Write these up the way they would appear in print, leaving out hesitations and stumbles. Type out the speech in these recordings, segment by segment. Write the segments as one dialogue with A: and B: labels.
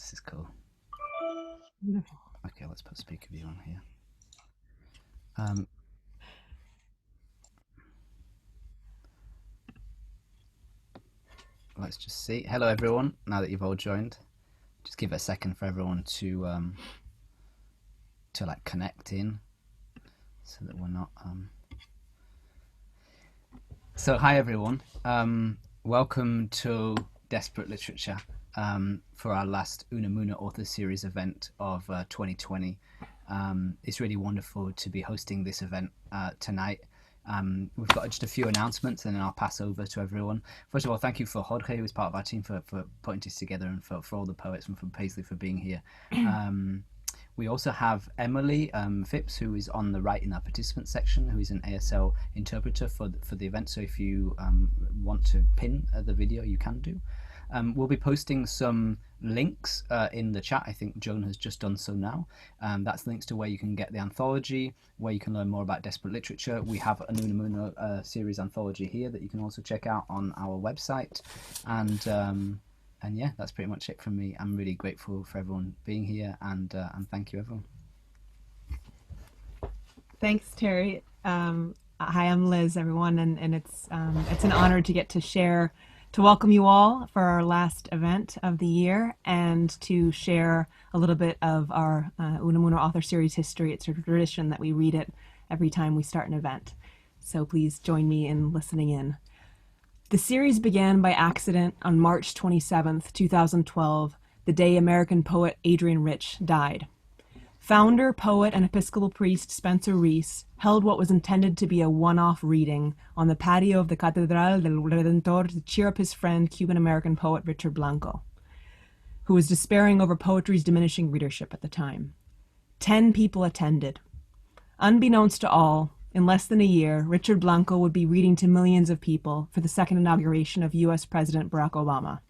A: This is cool.
B: Beautiful.
A: Okay, let's put speaker view on here. Let's just see. Hello, everyone. Now that you've all joined, just give it a second for everyone to like connect in, so that we're not. So, hi everyone. Welcome to Desperate Literature for our last Unamuno Author Series event of 2020. It's really wonderful to be hosting this event tonight. We've got just a few announcements and then I'll pass over to everyone. First of all, thank you for Jorge, who is part of our team, for putting this together, and for all the poets, and for Paisley for being here. We also have Emily Phipps, who is on the right in our participant section, who is an ASL interpreter for the event. So if you want to pin the video, you can do. We'll be posting some links in the chat. I think Joan has just done so now. That's links to where you can get the anthology, where you can learn more about Desperate Literature. We have an Unamuno series anthology here that you can also check out on our website. And yeah, that's pretty much it from me. I'm really grateful for everyone being here, and thank you, everyone.
B: Thanks, Terry. Hi, I'm Liz, everyone, and it's an honor to get to share, to welcome you all for our last event of the year, and to share a little bit of our Unamuno Author Series history. It's a tradition that we read it every time we start an event. So please join me in listening in. The series began by accident on March 27th, 2012, the day American poet Adrienne Rich died. Founder, poet, and Episcopal priest Spencer Reese held what was intended to be a one-off reading on the patio of the Catedral del Redentor to cheer up his friend, Cuban-American poet Richard Blanco, who was despairing over poetry's diminishing readership at the time. 10 people attended. Unbeknownst to all, in less than a year, Richard Blanco would be reading to millions of people for the second inauguration of U.S. President Barack Obama.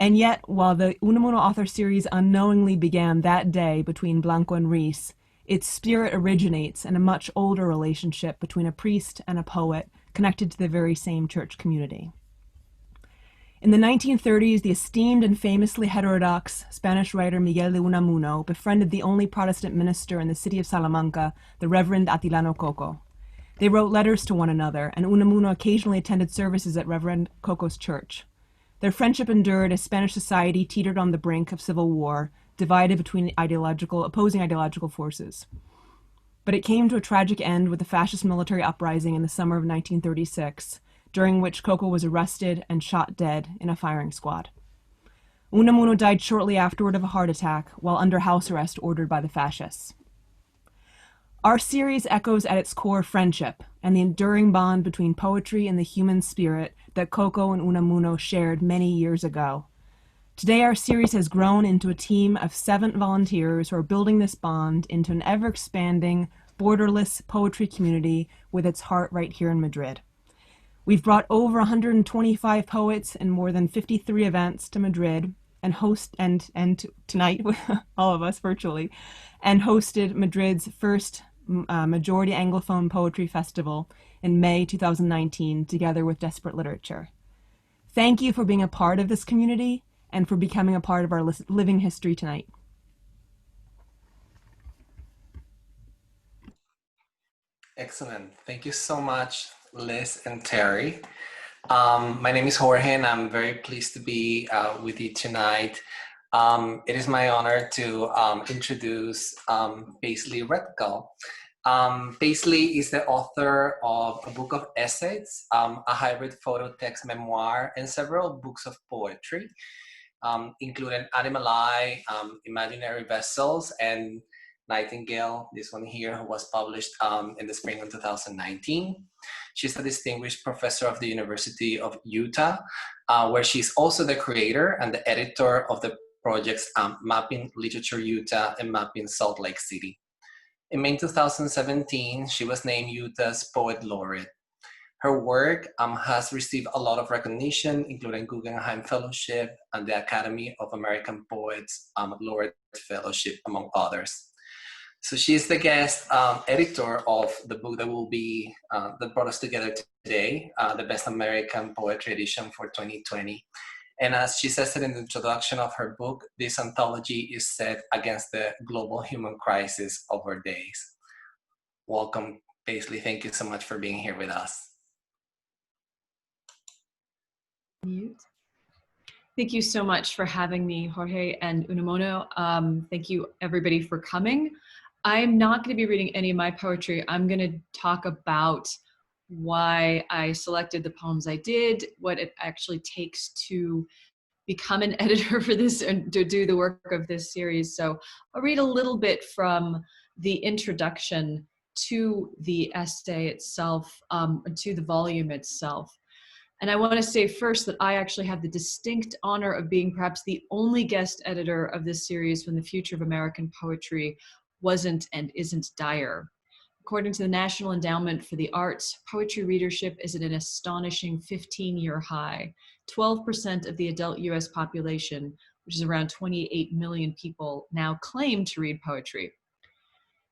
B: And yet, while the Unamuno Author Series unknowingly began that day between Blanco and Reese, its spirit originates in a much older relationship between a priest and a poet connected to the very same church community. In the 1930s, the esteemed and famously heterodox Spanish writer Miguel de Unamuno befriended the only Protestant minister in the city of Salamanca, the Reverend Atilano Coco. They wrote letters to one another, and Unamuno occasionally attended services at Reverend Coco's church. Their friendship endured as Spanish society teetered on the brink of civil war, divided between opposing ideological forces. But it came to a tragic end with the fascist military uprising in the summer of 1936, during which Coco was arrested and shot dead in a firing squad. Unamuno died shortly afterward of a heart attack while under house arrest ordered by the fascists. Our series echoes at its core friendship and the enduring bond between poetry and the human spirit that Coco and Unamuno shared many years ago. Today, our series has grown into a team of 7 volunteers who are building this bond into an ever-expanding, borderless poetry community with its heart right here in Madrid. We've brought over 125 poets and more than 53 events to Madrid and tonight, all of us virtually, and hosted Madrid's first majority Anglophone poetry festival in May 2019, together with Desperate Literature. Thank you for being a part of this community and for becoming a part of our living history tonight.
C: Excellent. Thank you so much, Liz and Terry. My name is Jorge, and I'm very pleased to be with you tonight. It is my honor to introduce Paisley Redgull. Paisley is the author of a book of essays, a hybrid photo text memoir, and several books of poetry, including Animal Eye, Imaginary Vessels, and Nightingale, this one here, who was published in the spring of 2019. She's a distinguished professor of the University of Utah, where she's also the creator and the editor of the projects Mapping Literature Utah and Mapping Salt Lake City. In May 2017, she was named Utah's Poet Laureate. Her work has received a lot of recognition, including Guggenheim Fellowship and the Academy of American Poets Laureate Fellowship, among others. So she's the guest editor of the book that will be, that brought us together today, the Best American Poetry Edition for 2020. And as she says it in the introduction of her book, this anthology is set against the global human crisis of our days. Welcome, Paisley. Thank you so much for being here with us.
D: Mute. Thank you so much for having me, Jorge and Unamuno. Thank you, everybody, for coming. I'm not going to be reading any of my poetry. I'm going to talk about why I selected the poems I did, what it actually takes to become an editor for this and to do the work of this series. So I'll read a little bit from the introduction to the essay itself, to the volume itself. And I want to say first that I actually have the distinct honor of being perhaps the only guest editor of this series when the future of American poetry wasn't and isn't dire. According to the National Endowment for the Arts, poetry readership is at an astonishing 15-year high. 12% of the adult US population, which is around 28 million people, now claim to read poetry.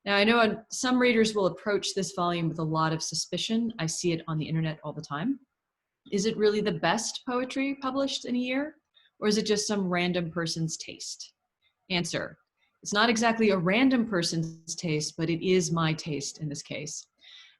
D: Now, I know some readers will approach this volume with a lot of suspicion. I see it on the internet all the time. Is it really the best poetry published in a year? Or is it just some random person's taste? Answer: it's not exactly a random person's taste, but it is my taste in this case.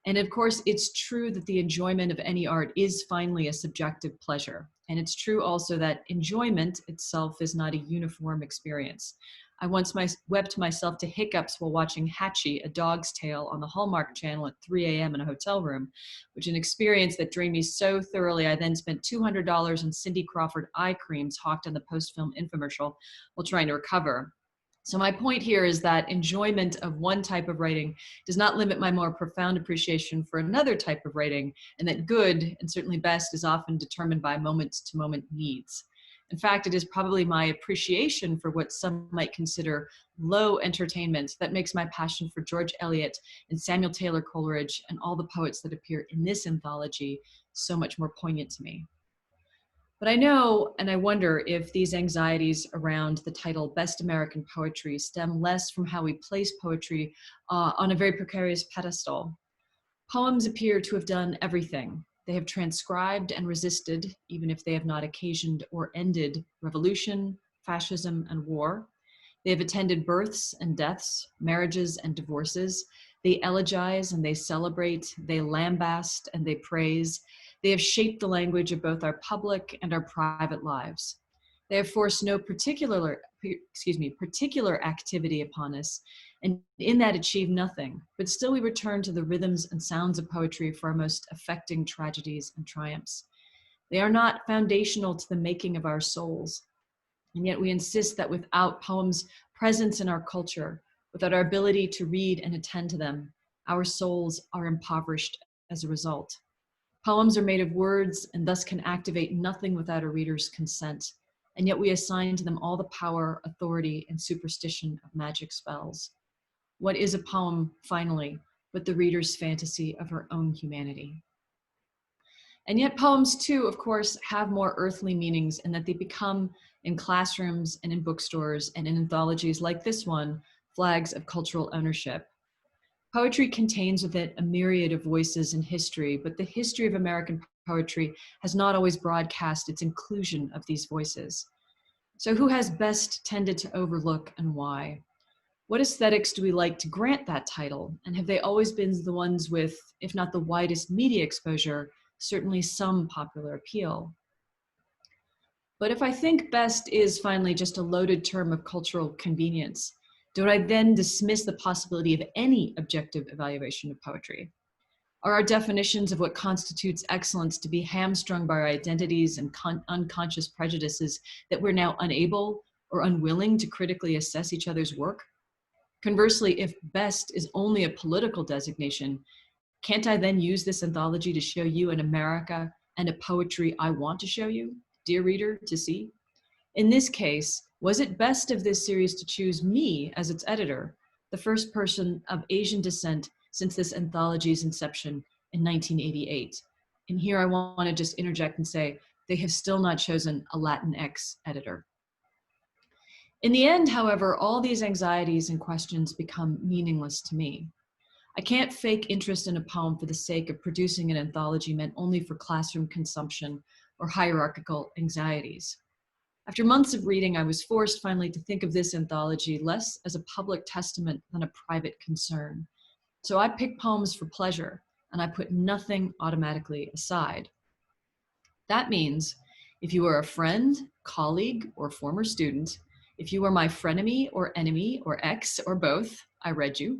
D: And of course, it's true that the enjoyment of any art is finally a subjective pleasure. And it's true also that enjoyment itself is not a uniform experience. I once wept myself to hiccups while watching Hatchie, A Dog's Tale, on the Hallmark Channel at 3 a.m. in a hotel room, which is an experience that drained me so thoroughly I then spent $200 on Cindy Crawford eye creams hawked on the post-film infomercial while trying to recover. So my point here is that enjoyment of one type of writing does not limit my more profound appreciation for another type of writing, and that good, and certainly best, is often determined by moment-to-moment needs. In fact, it is probably my appreciation for what some might consider low entertainment that makes my passion for George Eliot and Samuel Taylor Coleridge and all the poets that appear in this anthology so much more poignant to me. But I know, and I wonder if these anxieties around the title Best American Poetry stem less from how we place poetry on a very precarious pedestal. Poems appear to have done everything. They have transcribed and resisted, even if they have not occasioned or ended revolution, fascism, and war. They have attended births and deaths, marriages and divorces. They elegize and they celebrate. They lambast and they praise. They have shaped the language of both our public and our private lives. They have forced no particular activity upon us, and in that achieved nothing. But still we return to the rhythms and sounds of poetry for our most affecting tragedies and triumphs. They are not foundational to the making of our souls. And yet we insist that without poems' presence in our culture, without our ability to read and attend to them, our souls are impoverished as a result. Poems are made of words and thus can activate nothing without a reader's consent. And yet we assign to them all the power, authority, and superstition of magic spells. What is a poem, finally, but the reader's fantasy of her own humanity? And yet poems too, of course, have more earthly meanings in that they become, in classrooms and in bookstores and in anthologies like this one, flags of cultural ownership. Poetry contains within it a myriad of voices in history, but the history of American poetry has not always broadcast its inclusion of these voices. So who has best tended to overlook and why? What aesthetics do we like to grant that title? And have they always been the ones with, if not the widest media exposure, certainly some popular appeal? But if I think best is finally just a loaded term of cultural convenience, do I then dismiss the possibility of any objective evaluation of poetry? Are our definitions of what constitutes excellence to be hamstrung by our identities and unconscious prejudices that we're now unable or unwilling to critically assess each other's work? Conversely, if best is only a political designation, can't I then use this anthology to show you an America and a poetry I want to show you, dear reader, to see? In this case, was it best of this series to choose me as its editor, the first person of Asian descent since this anthology's inception in 1988? And here I want to just interject and say, they have still not chosen a Latinx editor. In the end, however, all these anxieties and questions become meaningless to me. I can't fake interest in a poem for the sake of producing an anthology meant only for classroom consumption or hierarchical anxieties. After months of reading, I was forced finally to think of this anthology less as a public testament than a private concern. So I picked poems for pleasure, and I put nothing automatically aside. That means if you are a friend, colleague, or former student, if you are my frenemy or enemy or ex or both, I read you.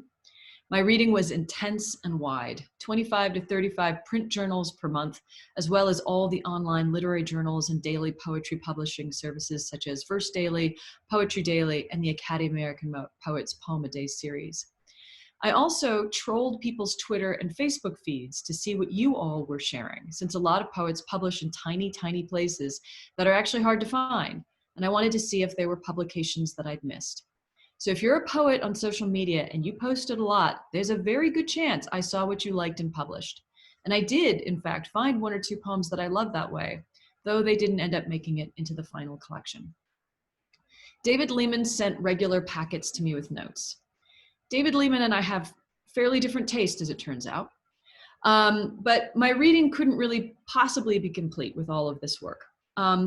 D: My reading was intense and wide, 25 to 35 print journals per month, as well as all the online literary journals and daily poetry publishing services such as Verse Daily, Poetry Daily, and the Academy of American Poets Poem a Day series. I also trolled people's Twitter and Facebook feeds to see what you all were sharing, since a lot of poets publish in tiny, tiny places that are actually hard to find, and I wanted to see if there were publications that I'd missed. So if you're a poet on social media and you posted a lot, there's a very good chance I saw what you liked and published. And I did, in fact, find one or two poems that I loved that way, though they didn't end up making it into the final collection. David Lehman sent regular packets to me with notes. David Lehman and I have fairly different tastes, as it turns out. But my reading couldn't really possibly be complete with all of this work.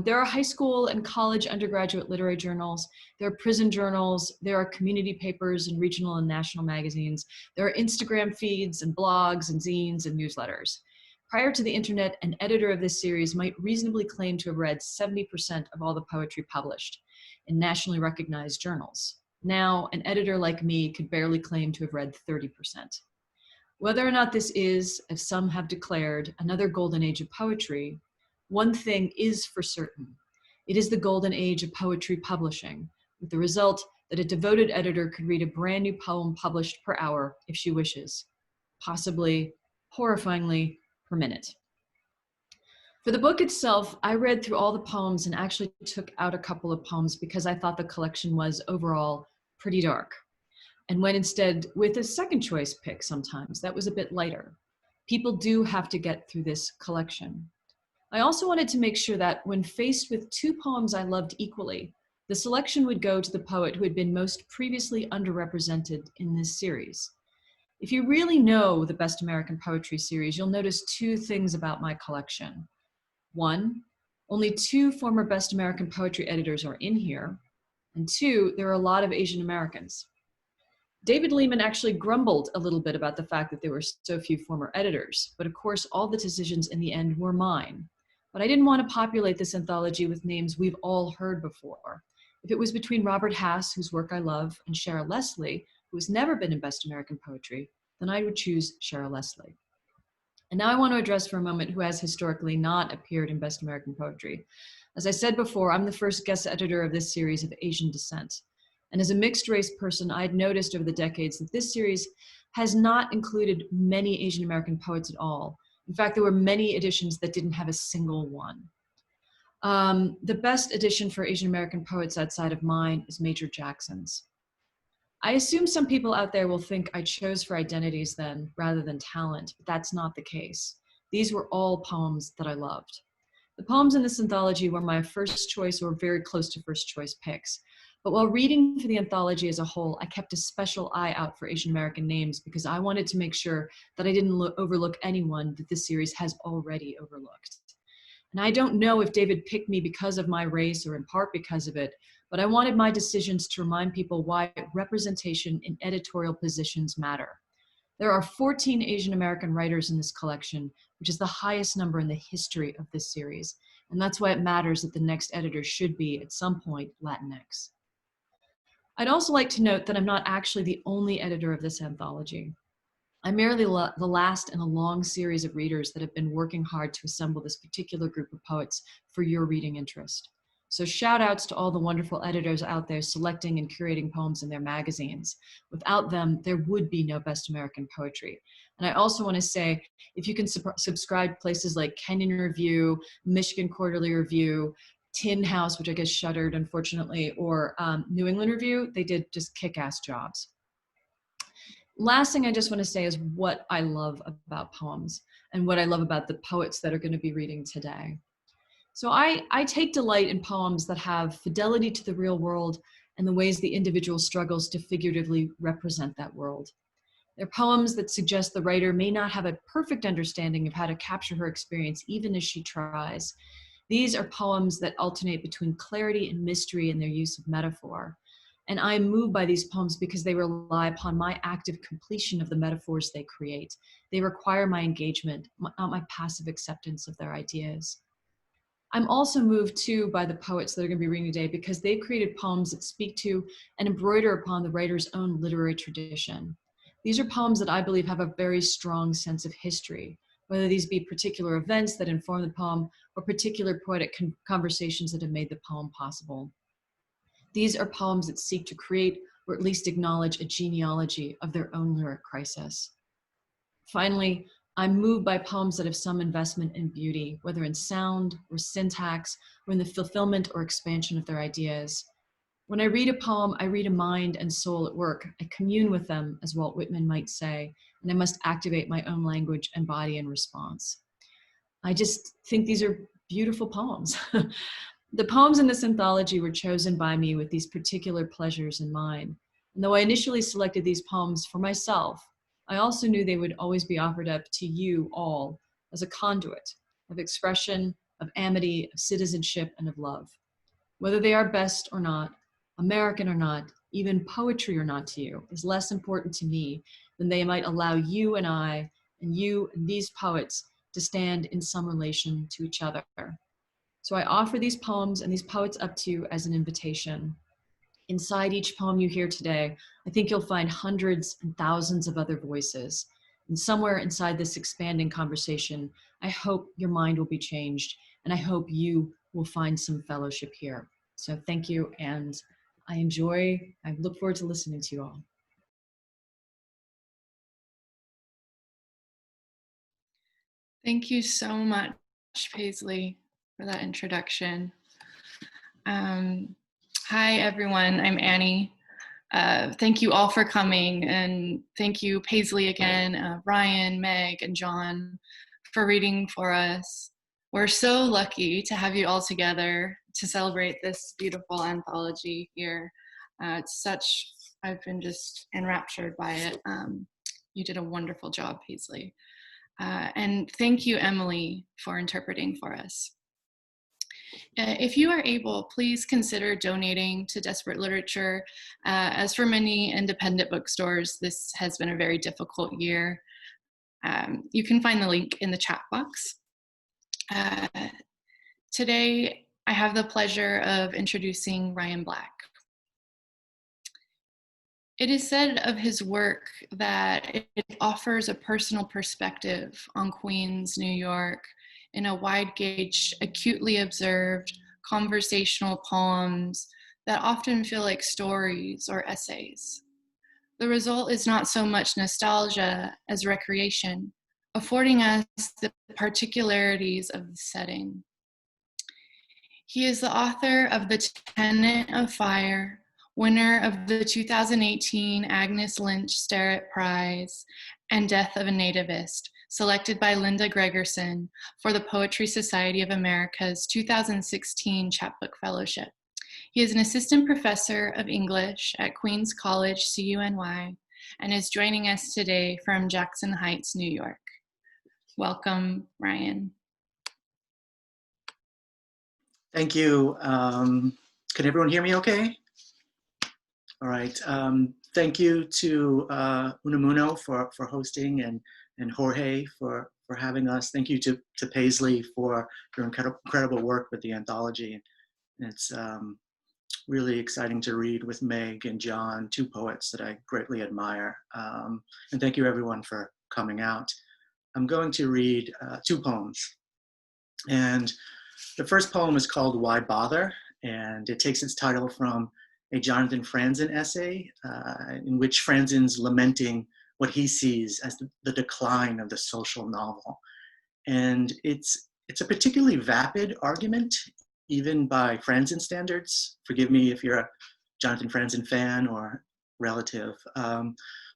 D: There are high school and college undergraduate literary journals, there are prison journals, there are community papers and regional and national magazines, there are Instagram feeds and blogs and zines and newsletters. Prior to the internet, an editor of this series might reasonably claim to have read 70% of all the poetry published in nationally recognized journals. Now, an editor like me could barely claim to have read 30%. Whether or not this is, as some have declared, another golden age of poetry, one thing is for certain. It is the golden age of poetry publishing, with the result that a devoted editor could read a brand new poem published per hour if she wishes, possibly, horrifyingly, per minute. For the book itself, I read through all the poems and actually took out a couple of poems because I thought the collection was overall pretty dark, and went instead with a second choice pick sometimes that was a bit lighter. People do have to get through this collection. I also wanted to make sure that when faced with two poems I loved equally, the selection would go to the poet who had been most previously underrepresented in this series. If you really know the Best American Poetry series, you'll notice two things about my collection. One, only two former Best American Poetry editors are in here. And two, there are a lot of Asian Americans. David Lehman actually grumbled a little bit about the fact that there were so few former editors, but of course all the decisions in the end were mine. But I didn't want to populate this anthology with names we've all heard before. If it was between Robert Hass, whose work I love, and Shara Leslie, who has never been in Best American Poetry, then I would choose Shara Leslie. And now I want to address for a moment who has historically not appeared in Best American Poetry. As I said before, I'm the first guest editor of this series of Asian descent. And as a mixed race person, I had noticed over the decades that this series has not included many Asian American poets at all. In fact, there were many editions that didn't have a single one. The best edition for Asian American poets outside of mine is Major Jackson's. I assume some people out there will think I chose for identities then rather than talent, but that's not the case. These were all poems that I loved. The poems in this anthology were my first choice or very close to first choice picks. But while reading for the anthology as a whole, I kept a special eye out for Asian American names because I wanted to make sure that I didn't overlook anyone that this series has already overlooked. And I don't know if David picked me because of my race or in part because of it, but I wanted my decisions to remind people why representation in editorial positions matter. There are 14 Asian American writers in this collection, which is the highest number in the history of this series. And that's why it matters that the next editor should be, at some point, Latinx. I'd also like to note that I'm not actually the only editor of this anthology. I'm merely the last in a long series of readers that have been working hard to assemble this particular group of poets for your reading interest. So shout outs to all the wonderful editors out there selecting and curating poems in their magazines. Without them, there would be no Best American Poetry. And I also want to say, if you can subscribe places like Kenyon Review, Michigan Quarterly Review, Tin House, which I guess shuttered, unfortunately, or New England Review, they did just kick-ass jobs. Last thing I just want to say is what I love about poems and what I love about the poets that are going to be reading today. So I take delight in poems that have fidelity to the real world and the ways the individual struggles to figuratively represent that world. They're poems that suggest the writer may not have a perfect understanding of how to capture her experience, even as she tries. These are poems that alternate between clarity and mystery in their use of metaphor. And I am moved by these poems because they rely upon my active completion of the metaphors they create. They require my engagement, not my passive acceptance of their ideas. I'm also moved too by the poets that are going to be reading today because they've created poems that speak to and embroider upon the writer's own literary tradition. These are poems that I believe have a very strong sense of history, whether these be particular events that inform the poem or particular poetic conversations that have made the poem possible. These are poems that seek to create or at least acknowledge a genealogy of their own lyric crisis. Finally, I'm moved by poems that have some investment in beauty, whether in sound or syntax, or in the fulfillment or expansion of their ideas. When I read a poem, I read a mind and soul at work. I commune with them, as Walt Whitman might say, and I must activate my own language and body in response. I just think these are beautiful poems. The poems in this anthology were chosen by me with these particular pleasures in mind. And though I initially selected these poems for myself, I also knew they would always be offered up to you all as a conduit of expression, of amity, of citizenship, and of love. Whether they are best or not, American or not, even poetry or not to you, is less important to me than they might allow you and I, and you and these poets to stand in some relation to each other. So I offer these poems and these poets up to you as an invitation. Inside each poem you hear today, I think you'll find hundreds and thousands of other voices. And somewhere inside this expanding conversation, I hope your mind will be changed, and I hope you will find some fellowship here. So thank you, and I look forward to listening to you all.
E: Thank you so much, Paisley, for that introduction. Hi, everyone. I'm Annie. Thank you all for coming, and thank you, Paisley, again, Ryan, Meg, and John, for reading for us. We're so lucky to have you all together to celebrate this beautiful anthology here. I've been just enraptured by it. You did a wonderful job, Paisley. And thank you, Emily, for interpreting for us. If you are able, please consider donating to Desperate Literature. As for many independent bookstores, this has been a very difficult year. You can find the link in the chat box. Today, I have the pleasure of introducing Ryan Black. It is said of his work that it offers a personal perspective on Queens, New York, in a wide-gauge, acutely observed, conversational poems that often feel like stories or essays. The result is not so much nostalgia as recreation, affording us the particularities of the setting. He is the author of The Tenant of Fire, winner of the 2018 Agnes Lynch Sterrett Prize, and Death of a Nativist, selected by Linda Gregerson for the Poetry Society of America's 2016 Chapbook Fellowship. He is an assistant professor of English at Queens College, CUNY, and is joining us today from Jackson Heights, New York. Welcome, Ryan.
F: Thank you. Can everyone hear me okay? All right. Thank you to Unamuno for hosting, and Jorge for having us. Thank you to Paisley for your incredible work with the anthology. It's really exciting to read with Meg and John, two poets that I greatly admire. And thank you everyone for coming out. I'm going to read two poems. And the first poem is called Why Bother? And it takes its title from a Jonathan Franzen essay in which Franzen's lamenting what he sees as the decline of the social novel. And it's a particularly vapid argument, even by Franzen standards. Forgive me if you're a Jonathan Franzen fan or relative.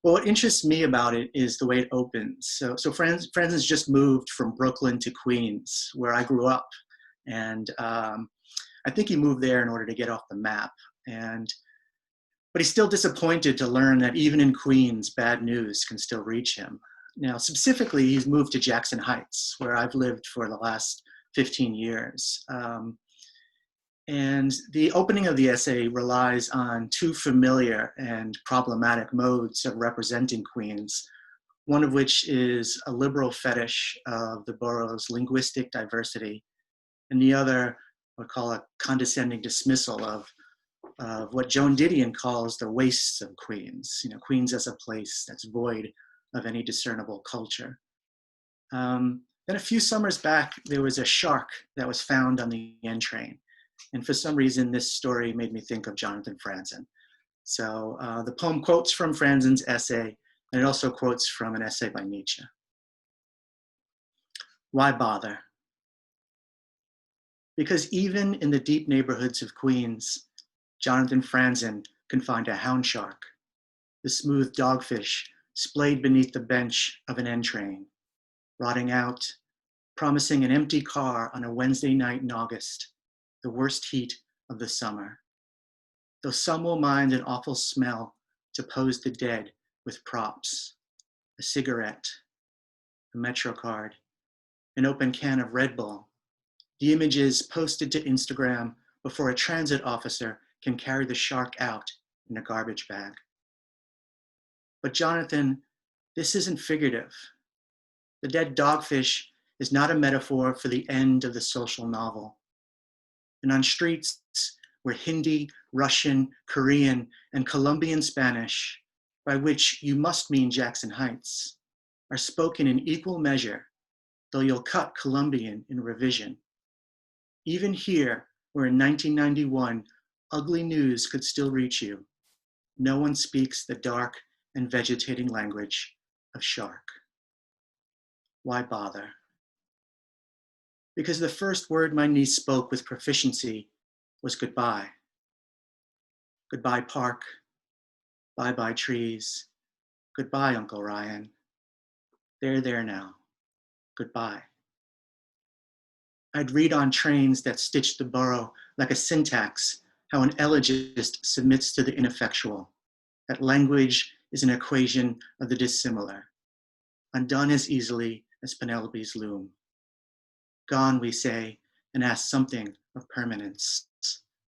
F: Well, what interests me about it is the way it opens. So Franzen's just moved from Brooklyn to Queens, where I grew up. And I think he moved there in order to get off the map. But he's still disappointed to learn that even in Queens, bad news can still reach him. Now, specifically, he's moved to Jackson Heights, where I've lived for the last 15 years. And the opening of the essay relies on two familiar and problematic modes of representing Queens, one of which is a liberal fetish of the borough's linguistic diversity, and the other, I would call a condescending dismissal of what Joan Didion calls the wastes of Queens, Queens as a place that's void of any discernible culture. Then a few summers back, there was a shark that was found on the N train. And for some reason, this story made me think of Jonathan Franzen. So the poem quotes from Franzen's essay, and it also quotes from an essay by Nietzsche. Why bother? Because even in the deep neighborhoods of Queens, Jonathan Franzen can find a hound shark, the smooth dogfish splayed beneath the bench of an N train, rotting out, promising an empty car on a Wednesday night in August, the worst heat of the summer. Though some will mind an awful smell to pose the dead with props, a cigarette, a Metro card, an open can of Red Bull, the images posted to Instagram before a transit officer can carry the shark out in a garbage bag. But Jonathan, this isn't figurative. The dead dogfish is not a metaphor for the end of the social novel. And on streets where Hindi, Russian, Korean, and Colombian Spanish, by which you must mean Jackson Heights, are spoken in equal measure, though you'll cut Colombian in revision. Even here, where in 1991, ugly news could still reach you, no one speaks the dark and vegetating language of shark. Why bother? Because the first word my niece spoke with proficiency was goodbye. Goodbye, park. Bye-bye, trees. Goodbye, Uncle Ryan. They're there now. Goodbye. I'd read on trains that stitched the borough like a syntax, how an elegist submits to the ineffectual, that language is an equation of the dissimilar, undone as easily as Penelope's loom. Gone, we say, and ask something of permanence,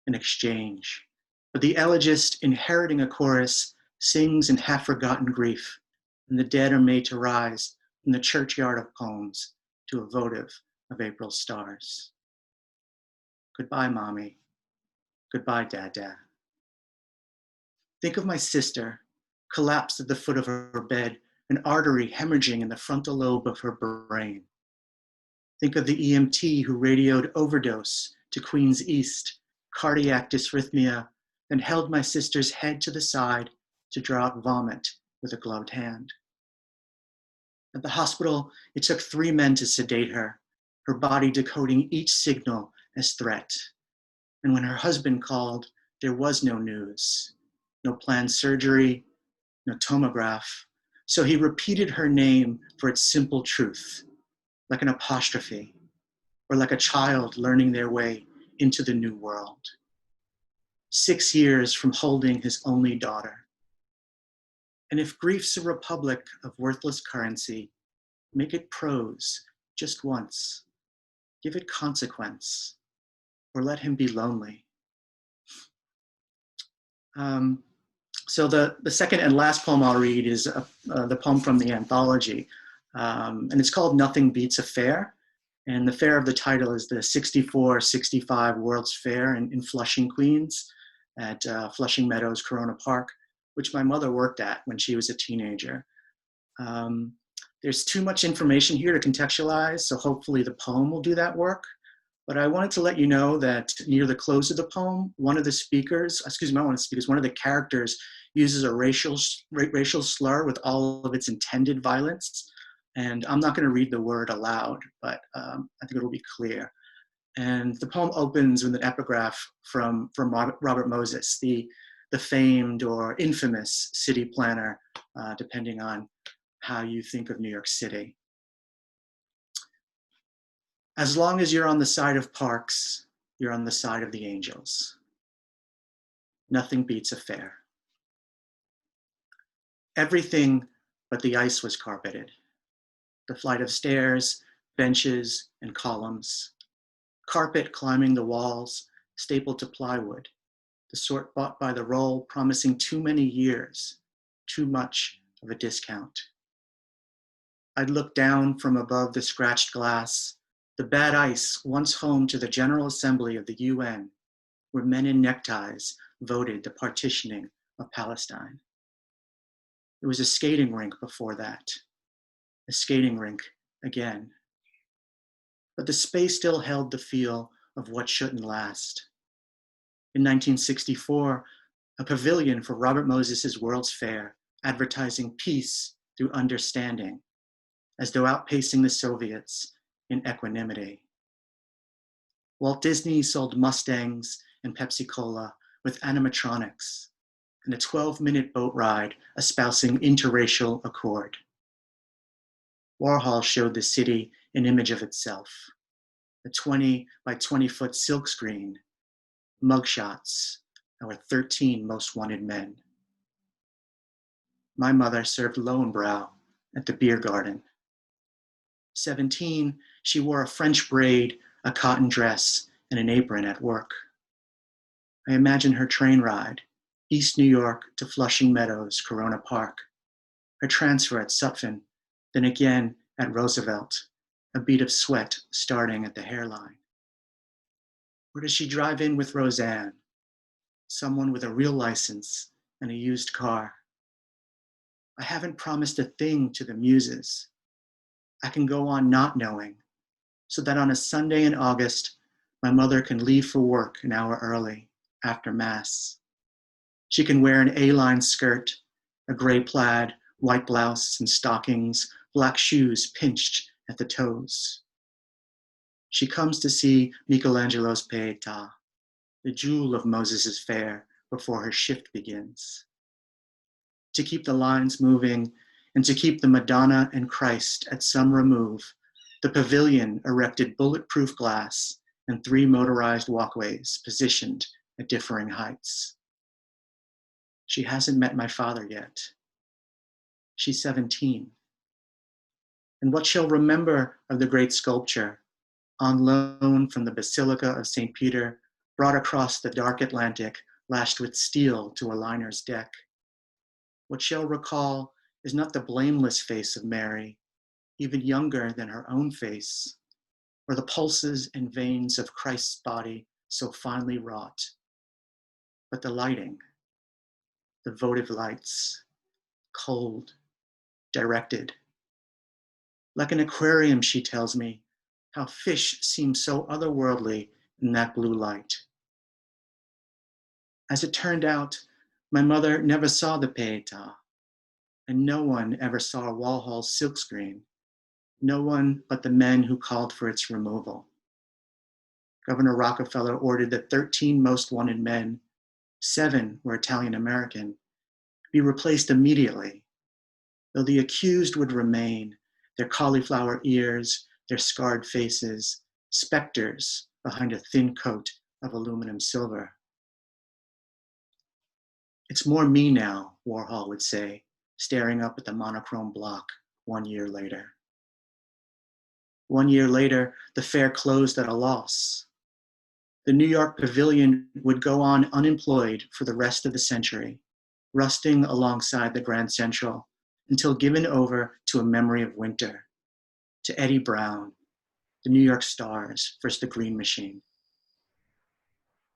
F: an exchange. But the elegist, inheriting a chorus, sings in half-forgotten grief, and the dead are made to rise from the churchyard of poems to a votive of April stars. Goodbye, Mommy. Goodbye, Dada. Think of my sister, collapsed at the foot of her bed, an artery hemorrhaging in the frontal lobe of her brain. Think of the EMT who radioed overdose to Queens East, cardiac dysrhythmia, and held my sister's head to the side to draw out vomit with a gloved hand. At the hospital, it took 3 men to sedate her, her body decoding each signal as threat. And when her husband called, there was no news, no planned surgery, no tomograph. So he repeated her name for its simple truth, like an apostrophe, or like a child learning their way into the new world. 6 years from holding his only daughter. And if grief's a republic of worthless currency, make it prose just once. Give it consequence, or let him be lonely. So the second and last poem I'll read is the poem from the Anthology, and it's called Nothing Beats a Fair. And the fair of the title is the 64-65 World's Fair in Flushing, Queens, at Flushing Meadows Corona Park, which my mother worked at when she was a teenager. There's too much information here to contextualize, so hopefully the poem will do that work. But I wanted to let you know that near the close of the poem, one of the characters uses a racial slur with all of its intended violence. And I'm not going to read the word aloud, but I think it'll be clear. And the poem opens with an epigraph from Robert Moses, the famed or infamous city planner, depending on how you think of New York City. As long as you're on the side of parks, you're on the side of the angels. Nothing beats a fair. Everything but the ice was carpeted. The flight of stairs, benches, and columns, carpet climbing the walls, stapled to plywood, the sort bought by the roll, promising too many years, too much of a discount. I'd look down from above the scratched glass, the bad ice once home to the General Assembly of the UN, where men in neckties voted the partitioning of Palestine. It was a skating rink before that, a skating rink again. But the space still held the feel of what shouldn't last. In 1964, a pavilion for Robert Moses's World's Fair, advertising peace through understanding, as though outpacing the Soviets in equanimity. Walt Disney sold Mustangs and Pepsi Cola with animatronics, and a 12-minute boat ride espousing interracial accord. Warhol showed the city an image of itself, a 20 by 20-foot silkscreen, mugshots, our 13 most wanted men. My mother served Lowenbrow at the beer garden. 17, she wore a French braid, a cotton dress, and an apron at work. I imagine her train ride, East New York to Flushing Meadows, Corona Park, her transfer at Sutphin, then again at Roosevelt, a bead of sweat starting at the hairline. Or does she drive in with Roseanne, someone with a real license and a used car? I haven't promised a thing to the muses. I can go on not knowing, so that on a Sunday in August, my mother can leave for work an hour early after Mass. She can wear an A-line skirt, a gray plaid, white blouse and stockings, black shoes pinched at the toes. She comes to see Michelangelo's Pietà, the jewel of Moses's fair, before her shift begins. To keep the lines moving and to keep the Madonna and Christ at some remove, the pavilion erected bulletproof glass and 3 motorized walkways positioned at differing heights. She hasn't met my father yet. She's 17. And what she'll remember of the great sculpture, on loan from the Basilica of St. Peter, brought across the dark Atlantic, lashed with steel to a liner's deck. What she'll recall is not the blameless face of Mary, even younger than her own face, or the pulses and veins of Christ's body so finely wrought, but the lighting, the votive lights, cold, directed. Like an aquarium, she tells me, how fish seem so otherworldly in that blue light. As it turned out, my mother never saw the Pietà, and no one ever saw Warhol's silkscreen, no one but the men who called for its removal. Governor Rockefeller ordered the 13 most wanted men, 7 were Italian American, be replaced immediately, though the accused would remain, their cauliflower ears, their scarred faces, specters behind a thin coat of aluminum silver. It's more me now, Warhol would say, staring up at the monochrome block 1 year later. 1 year later, the fair closed at a loss. The New York Pavilion would go on unemployed for the rest of the century, rusting alongside the Grand Central until given over to a memory of winter, to Eddie Brown, the New York Stars versus the Green Machine.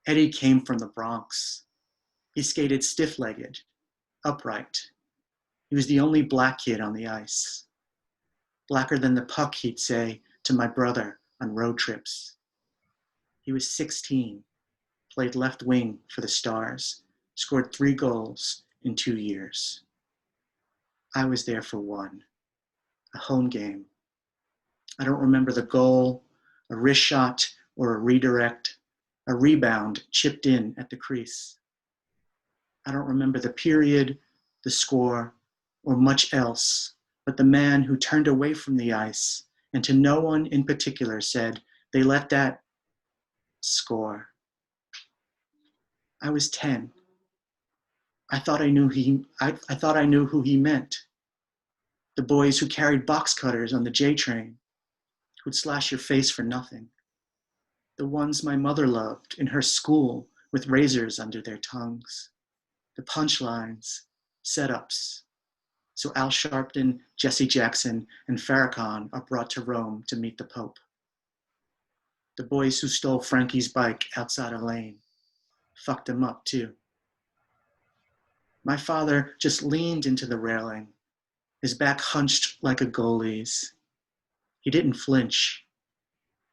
F: Eddie came from the Bronx. He skated stiff-legged, upright. He was the only black kid on the ice. Blacker than the puck, he'd say to my brother on road trips. He was 16, played left wing for the Stars, scored 3 goals in 2 years. I was there for one, a home game. I don't remember the goal, a wrist shot or a redirect, a rebound chipped in at the crease. I don't remember the period, the score, or much else, but the man who turned away from the ice and to no one in particular said, they let that score. I was 10. I thought I knew who he meant. The boys who carried box cutters on the J train, who'd slash your face for nothing. the ones my mother loved in her school with razors under their tongues, the punchlines, setups. So Al Sharpton, Jesse Jackson, and Farrakhan are brought to Rome to meet the Pope. The boys who stole Frankie's bike outside a lane. Fucked him up too. My father just leaned into the railing, his back hunched like a goalie's. He didn't flinch.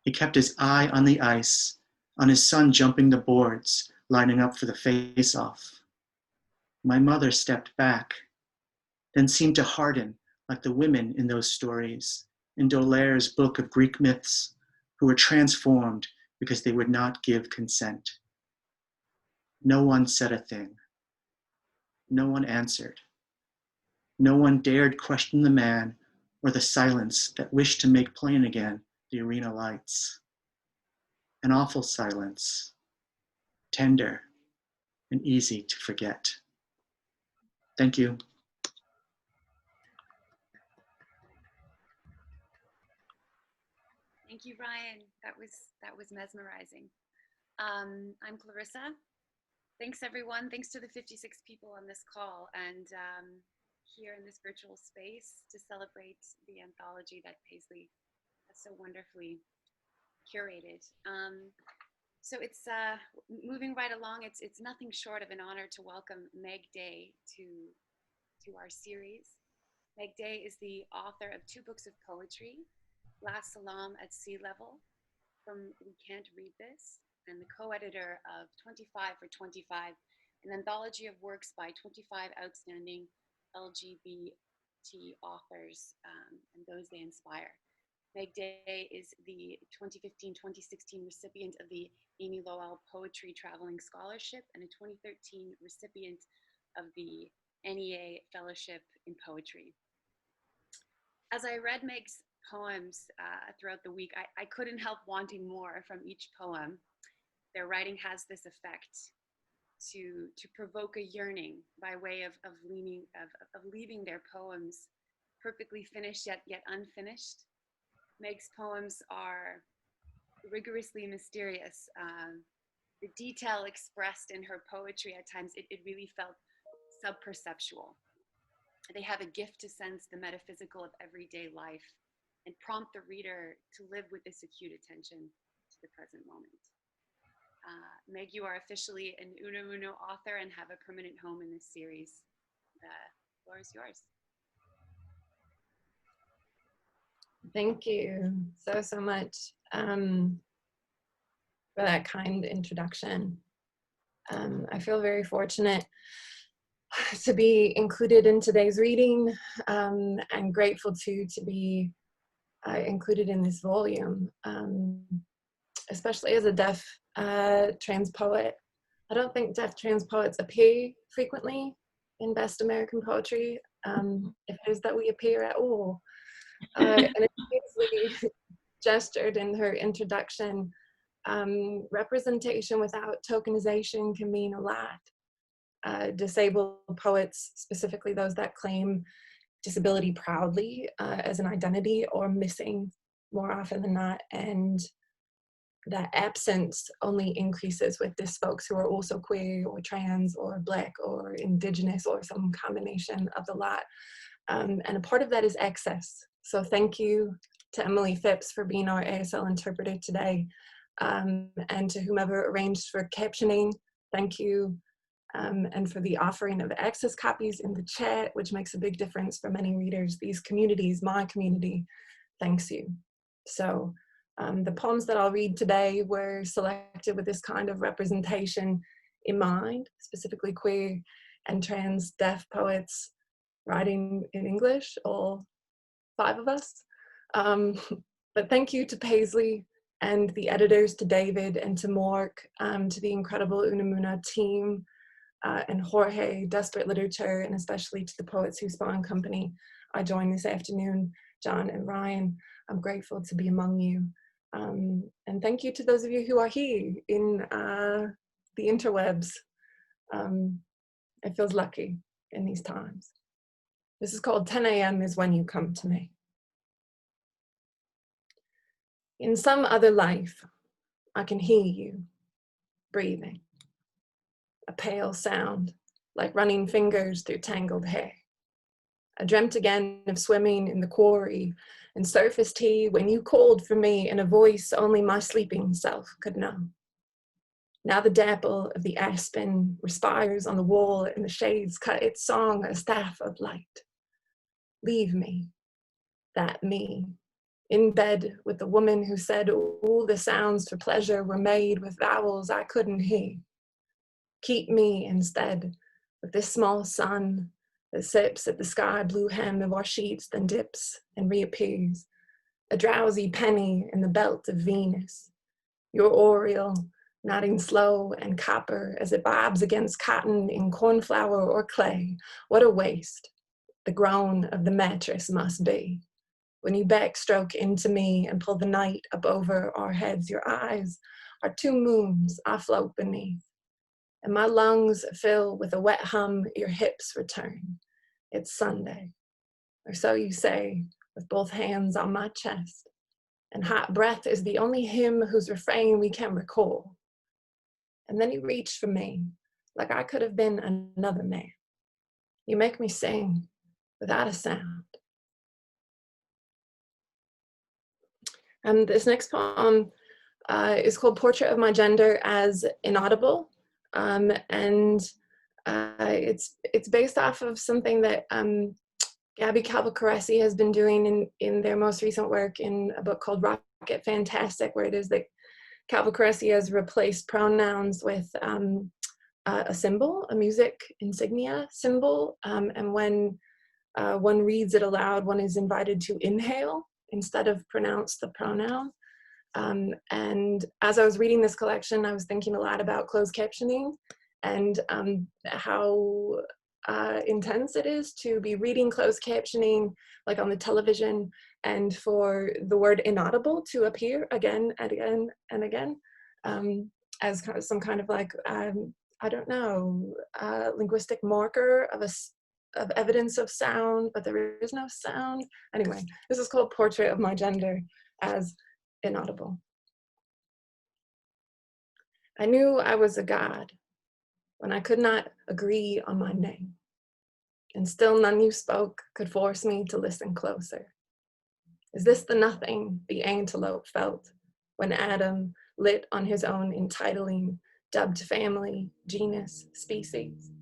F: He kept his eye on the ice, on his son jumping the boards, lining up for the face-off. My mother stepped back, then seemed to harden like the women in those stories, in D'Aulaire's book of Greek myths, who were transformed because they would not give consent. No one said a thing. No one answered. No one dared question the man or the silence that wished to make plain again the arena lights. An awful silence, tender and easy to forget. Thank you.
G: Thank you, Ryan. That was mesmerizing. I'm Clarissa. Thanks, everyone. Thanks to the 56 people on this call and here in this virtual space to celebrate the anthology that Paisley has so wonderfully curated. So it's moving right along. It's nothing short of an honor to welcome Meg Day to our series. Meg Day is the author of 2 books of poetry, Last Salam at Sea Level, from We Can't Read This, and the co-editor of 25 for 25, an anthology of works by 25 outstanding LGBT authors and those they inspire. Meg Day is the 2015-2016 recipient of the Amy Lowell Poetry Traveling Scholarship and a 2013 recipient of the NEA Fellowship in Poetry. As I read Meg's poems throughout the week, I couldn't help wanting more from each poem. Their writing has this effect to provoke a yearning by way of leaving their poems perfectly finished yet unfinished. Meg's poems are rigorously mysterious. The detail expressed in her poetry at times, it really felt subperceptual. They have a gift to sense the metaphysical of everyday life and prompt the reader to live with this acute attention to the present moment. Meg, you are officially an Unamuno author and have a permanent home in this series. The floor is yours.
H: Thank you so much for that kind introduction. I feel very fortunate to be included in today's reading and grateful to be included in this volume, especially as a deaf trans poet. I don't think deaf trans poets appear frequently in Best American Poetry, if it is that we appear at all. And it beautifully gestured in her introduction, representation without tokenization can mean a lot. Disabled poets, specifically those that claim disability proudly as an identity, or missing more often than not, and that absence only increases with these folks who are also queer or trans or Black or Indigenous or some combination of the lot. And a part of that is access. So thank you to Emily Phipps for being our ASL interpreter today, and to whomever arranged for captioning, thank you. And for the offering of access copies in the chat, which makes a big difference for many readers. These communities, my community, thanks you. So the poems that I'll read today were selected with this kind of representation in mind, specifically queer and trans deaf poets writing in English, all 5 of us. But thank you to Paisley and the editors, to David and to Mark, to the incredible Unamuno team, and Jorge, Desperate Literature, and especially to the Poets Who Spawn Company I joined this afternoon, John and Ryan. I'm grateful to be among you. And thank you to those of you who are here in the interwebs. It feels lucky in these times. This is called 10 a.m. is when you come to me. In some other life, I can hear you breathing, a pale sound like running fingers through tangled hair. I dreamt again of swimming in the quarry and surfaced he when you called for me in a voice only my sleeping self could know. Now the dapple of the aspen respires on the wall and the shades cut its song a staff of light. Leave me, that me, in bed with the woman who said all the sounds for pleasure were made with vowels I couldn't hear. Keep me instead with this small sun that sips at the sky blue hem of our sheets, then dips and reappears, a drowsy penny in the belt of Venus, your Oriole nodding slow and copper as it bobs against cotton in cornflower or clay. What a waste the groan of the mattress must be. When you backstroke into me and pull the night up over our heads, your eyes are two moons I float beneath, and my lungs fill with a wet hum your hips return. It's Sunday, or so you say, with both hands on my chest, and hot breath is the only hymn whose refrain we can recall. And then you reach for me, like I could have been another man. You make me sing without a sound. And this next poem is called Portrait of My Gender as Inaudible. And it's based off of something that Gabby Calvacaresi has been doing in their most recent work in a book called Rocket Fantastic, where it is that Calvacaresi has replaced pronouns with a symbol, a music insignia symbol, and when one reads it aloud, one is invited to inhale instead of pronounce the pronoun. And as I was reading this collection, I was thinking a lot about closed captioning and how intense it is to be reading closed captioning like on the television and for the word inaudible to appear again and again and again as some kind of like, I don't know, linguistic marker of evidence of sound, but there is no sound. Anyway, this is called Portrait of My Gender as Inaudible. I knew I was a god when I could not agree on my name, and still none you spoke could force me to listen closer. Is this the nothing the antelope felt when Adam lit on his own entitling, dubbed family, genus, species?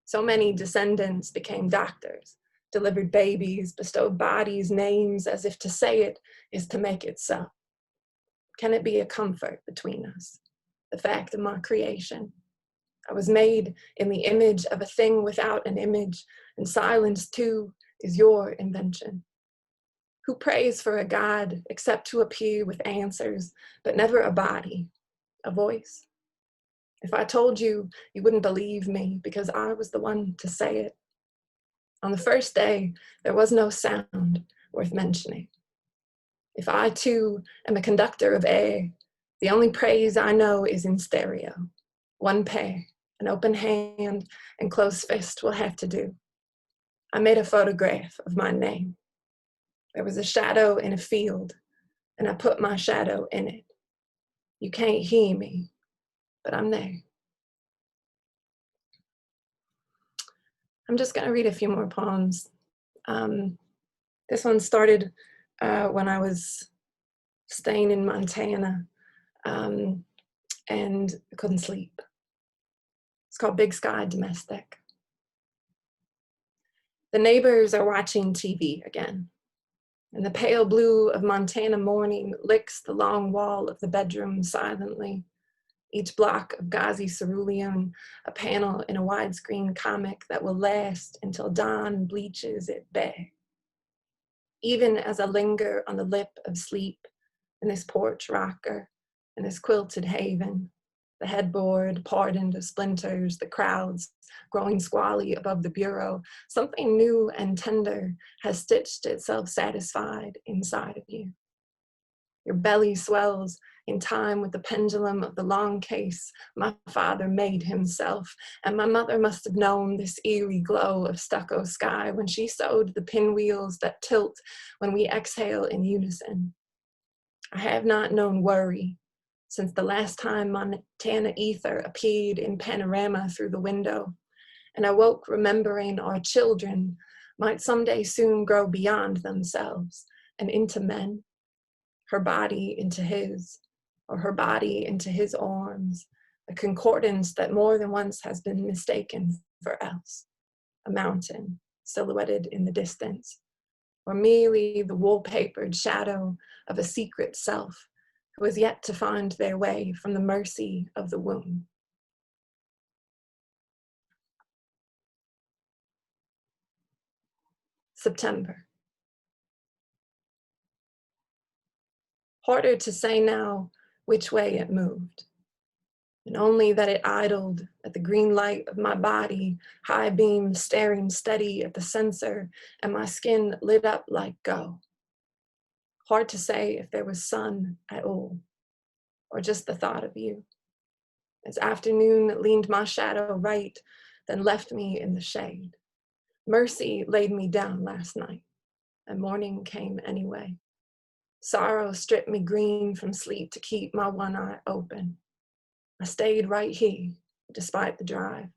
H: So many descendants became doctors, delivered babies, bestowed bodies, names, as if to say it is to make it so. Can it be a comfort between us? The fact of my creation. I was made in the image of a thing without an image, and silence too is your invention. Who prays for a God except to appear with answers, but never a body, a voice? If I told you, you wouldn't believe me because I was the one to say it. On the first day, there was no sound worth mentioning. If I too am a conductor of air, the only praise I know is in stereo. One pair, an open hand and closed fist will have to do. I made a photograph of my name. There was a shadow in a field, and I put my shadow in it. You can't hear me, but I'm there. I'm just going to read a few more poems. This one started when I was staying in Montana and I couldn't sleep. It's called Big Sky Domestic. The neighbors are watching TV again, and the pale blue of Montana morning licks the long wall of the bedroom silently. Each block of gauzy cerulean, a panel in a widescreen comic that will last until dawn bleaches it bare. Even as I linger on the lip of sleep in this porch rocker, in this quilted haven, the headboard poured into splinters, the crowds growing squally above the bureau, something new and tender has stitched itself satisfied inside of you. Your belly swells in time with the pendulum of the long case my father made himself, and my mother must have known this eerie glow of stucco sky when she sewed the pinwheels that tilt when we exhale in unison. I have not known worry since the last time Montana ether appeared in panorama through the window, and I woke remembering our children might someday soon grow beyond themselves and into men, her body into his, or her body into his arms, a concordance that more than once has been mistaken for else, a mountain silhouetted in the distance, or merely the wallpapered shadow of a secret self who has yet to find their way from the mercy of the womb. September. Harder to say now which way it moved, and only that it idled at the green light of my body, high beam staring steady at the sensor, and my skin lit up like go. Hard to say if there was sun at all, or just the thought of you. As afternoon leaned my shadow right, then left me in the shade. Mercy laid me down last night, and morning came anyway. Sorrow stripped me green from sleep to keep my one eye open. I stayed right here, despite the drive,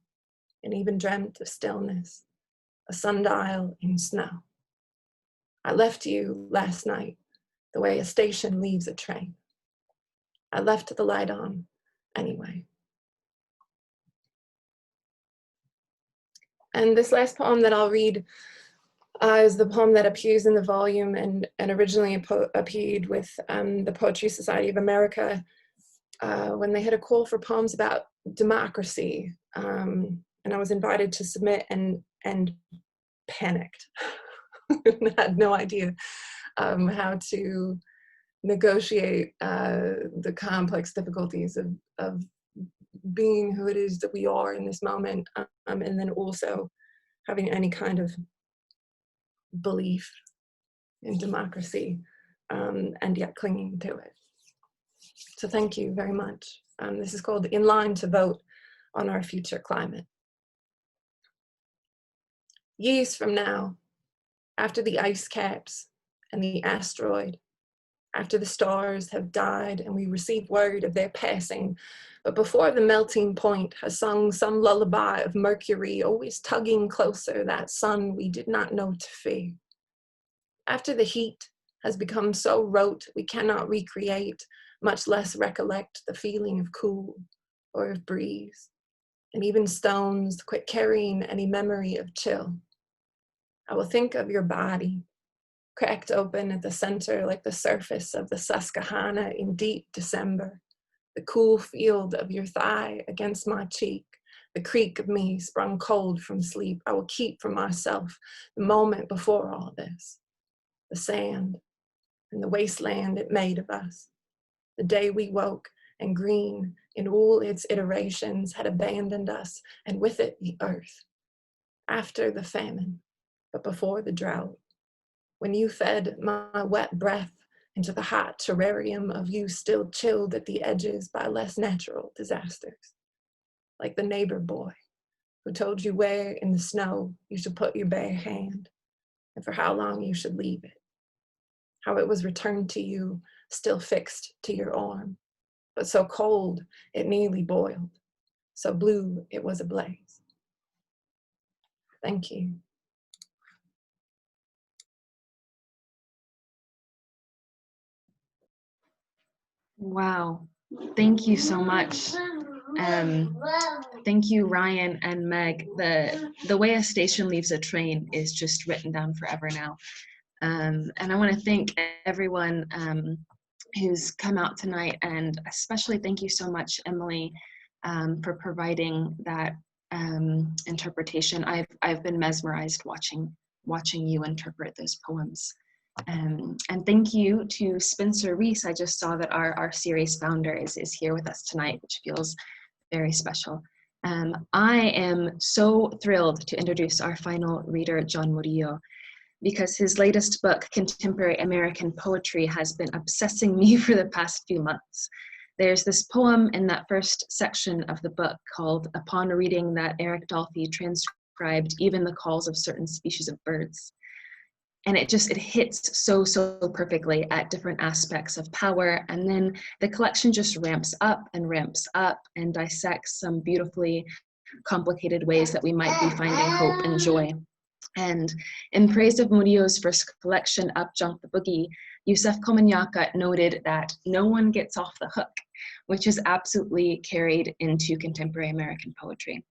H: and even dreamt of stillness, a sundial in snow. I left you last night, the way a station leaves a train. I left the light on anyway. And this last poem that I'll read is the poem that appears in the volume and originally appeared with the Poetry Society of America when they had a call for poems about democracy. And I was invited to submit and panicked. Had no idea how to negotiate the complex difficulties of being who it is that we are in this moment, and then also having any kind of belief in democracy, and yet clinging to it. So thank you very much. This is called In Line to Vote on Our Future Climate. Years from now, after the ice caps and the asteroid, after the stars have died and we receive word of their passing, but before the melting point has sung some lullaby of Mercury, always tugging closer that sun we did not know to fear. After the heat has become so rote we cannot recreate, much less recollect the feeling of cool or of breeze, and even stones quit carrying any memory of chill. I will think of your body, cracked open at the center like the surface of the Susquehanna in deep December, the cool field of your thigh against my cheek, the creak of me sprung cold from sleep. I will keep for myself the moment before all this, the sand and the wasteland it made of us, the day we woke and green in all its iterations had abandoned us, and with it the earth, after the famine, but before the drought. When you fed my wet breath into the hot terrarium of you still chilled at the edges by less natural disasters. Like the neighbor boy who told you where in the snow you should put your bare hand and for how long you should leave it. How it was returned to you, still fixed to your arm, but so cold it nearly boiled, so blue it was ablaze. Thank you.
D: Wow, thank you so much. Thank you, Ryan and Meg. The way a station leaves a train is just written down forever now. And I want to thank everyone who's come out tonight, and especially thank you so much, Emily, for providing that interpretation. I've been mesmerized watching you interpret those poems. And thank you to Spencer Reese. I just saw that our series founder is here with us tonight, which feels very special. I am so thrilled to introduce our final reader, John Murillo, because his latest book, Contemporary American Poetry, has been obsessing me for the past few months. There's this poem in that first section of the book called Upon Reading That Eric Dolphy Transcribed Even the Calls of Certain Species of Birds. and it hits so perfectly at different aspects of power. And then the collection just ramps up and dissects some beautifully complicated ways that we might be finding hope and joy. And in praise of Murillo's first collection, Up Jump the Boogie, Yusef Komunyakat noted that no one gets off the hook, which is absolutely carried into contemporary American poetry.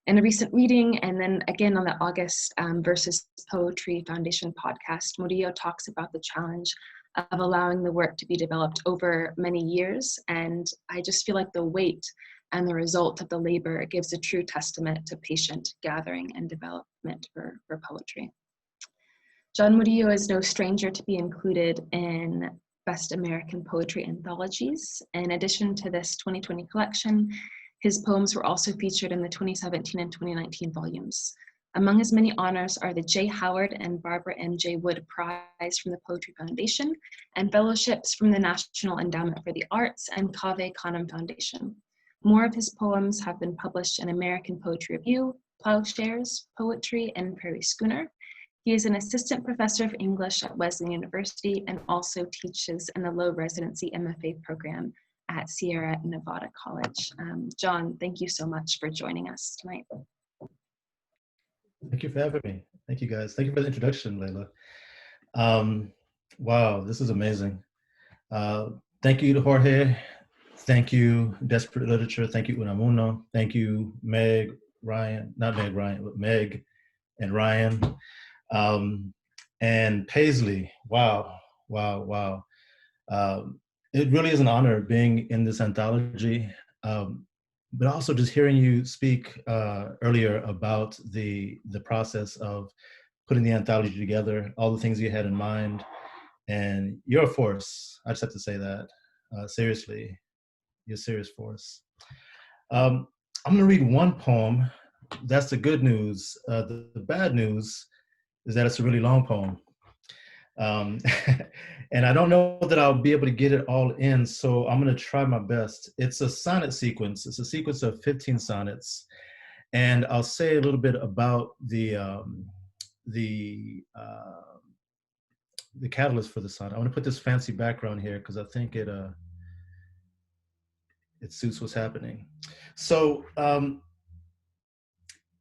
D: In a recent reading, and then again on the August Versus Poetry Foundation podcast, Murillo talks about the challenge of allowing the work to be developed over many years. And I just feel like the weight and the result of the labor gives a true testament to patient gathering and development for poetry. John Murillo is no stranger to be included in Best American Poetry Anthologies. In addition to this 2020 collection, his poems were also featured in the 2017 and 2019 volumes. Among his many honors are the J. Howard and Barbara M. J. Wood Prize from the Poetry Foundation and fellowships from the National Endowment for the Arts and Cave Canem Foundation. More of his poems have been published in American Poetry Review, Plowshares, Poetry, and Prairie Schooner. He is an assistant professor of English at Wesleyan University and also teaches in the low residency MFA program at Sierra Nevada College. John, thank you so much for joining us tonight.
I: Thank you for having me. Thank you, guys. Thank you for the introduction, Layla. Wow, this is amazing. Thank you to Jorge. Thank you, Desperate Literature. Thank you, Unamuno. Thank you, Meg, Ryan, not Meg Ryan, but Meg and Ryan. And Paisley, wow. It really is an honor being in this anthology, but also just hearing you speak earlier about the process of putting the anthology together, all the things you had in mind, and you're a force. I just have to say that, seriously, you're a serious force. I'm gonna read one poem. That's the good news. The bad news is that it's a really long poem. And I don't know that I'll be able to get it all in, so I'm gonna try my best. It's a sonnet sequence. It's a sequence of 15 sonnets. And I'll say a little bit about the catalyst for the sonnet. I wanna put this fancy background here because I think it suits what's happening. So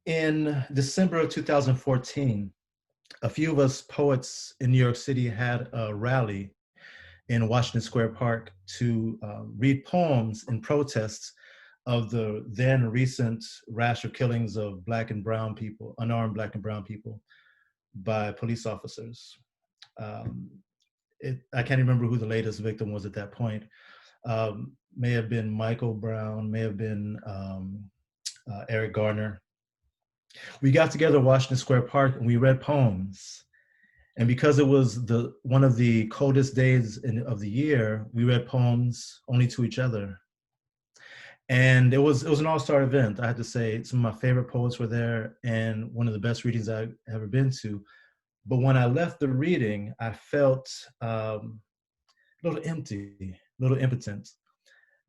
I: in December of 2014, a few of us poets in New York City had a rally in Washington Square Park to read poems in protest of the then recent rash of killings of Black and brown people, unarmed Black and brown people, by police officers. I can't remember who the latest victim was at that point. May have been Michael Brown, may have been Eric Garner. We got together at Washington Square Park and we read poems. And because it was one of the coldest days of the year, we read poems only to each other. And it was an all-star event. I have to say, some of my favorite poets were there and one of the best readings I've ever been to. But when I left the reading, I felt a little empty, a little impotent,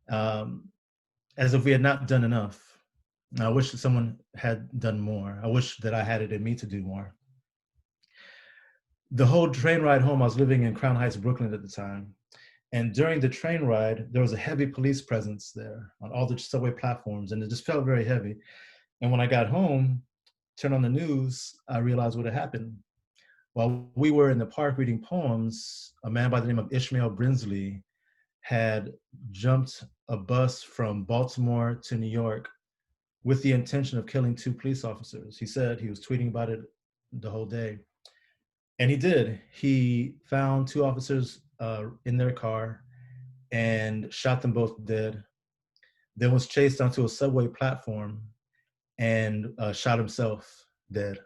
I: as if we had not done enough. I wish that someone had done more. I wish that I had it in me to do more. The whole train ride home, I was living in Crown Heights, Brooklyn at the time. And during the train ride, there was a heavy police presence there on all the subway platforms, and it just felt very heavy. And when I got home, turned on the news, I realized what had happened. While we were in the park reading poems, a man by the name of Ishmael Brinsley had jumped a bus from Baltimore to New York with the intention of killing 2 police officers. He said he was tweeting about it the whole day. And he did. He found 2 officers in their car and shot them both dead. Then was chased onto a subway platform and shot himself dead.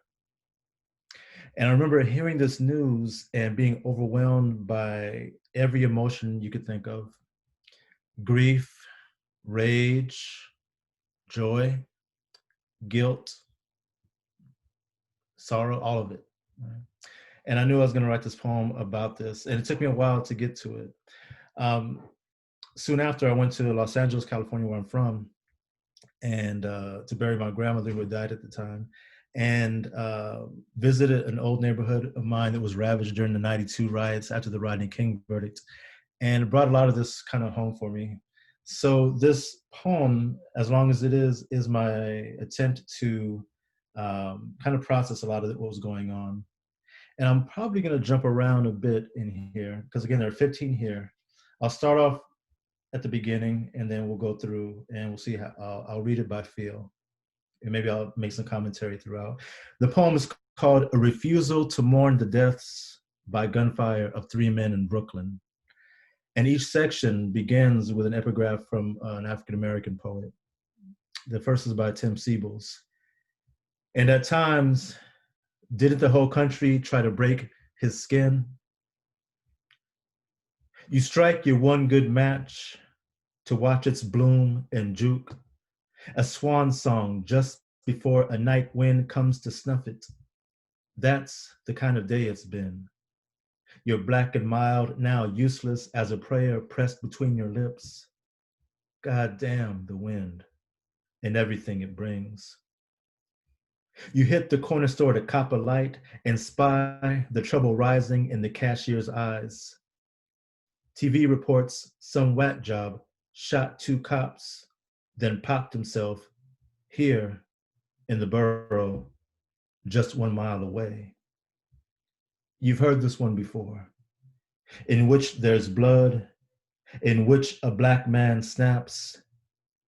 I: And I remember hearing this news and being overwhelmed by every emotion you could think of: grief, rage, joy, guilt, sorrow, all of it. Right? And I knew I was going to write this poem about this, and it took me a while to get to it. Soon after, I went to Los Angeles, California, where I'm from, and to bury my grandmother who had died at the time. and visited an old neighborhood of mine that was ravaged during the 92 riots after the Rodney King verdict, and it brought a lot of this kind of home for me. So this poem, as long as it is my attempt to kind of process a lot of what was going on. And I'm probably going to jump around a bit in here, because again, there are 15 here. I'll start off at the beginning, and then we'll go through, and we'll see how I'll read it by feel. And maybe I'll make some commentary throughout. The poem is called A Refusal to Mourn the Deaths by Gunfire of Three Men in Brooklyn. And each section begins with an epigraph from an African-American poet. The first is by Tim Seibles. And at times, didn't the whole country try to break his skin? You strike your one good match to watch its bloom and juke, a swan song just before a night wind comes to snuff it. That's the kind of day it's been. You're black and mild, now useless as a prayer pressed between your lips. God damn the wind and everything it brings. You hit the corner store to cop a light and spy the trouble rising in the cashier's eyes. TV reports some whack job shot 2 cops, then popped himself here in the borough, just 1 mile away. You've heard this one before, in which there's blood, in which a black man snaps,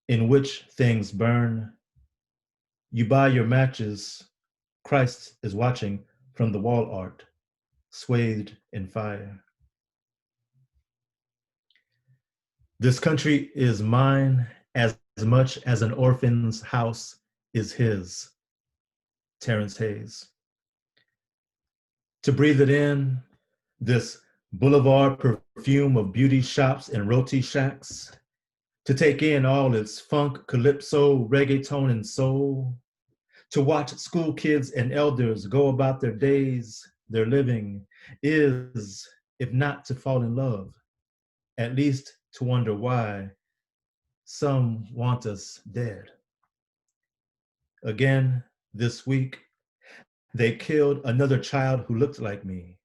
I: in which things burn. You buy your matches, Christ is watching from the wall art, swathed in fire. This country is mine as much as an orphan's house is his. Terrence Hayes. To breathe it in, this boulevard perfume of beauty shops and roti shacks, to take in all its funk, calypso, reggaeton, and soul, to watch school kids and elders go about their days, their living, is, if not to fall in love, at least to wonder why some want us dead. Again, this week, they killed another child who looked like me,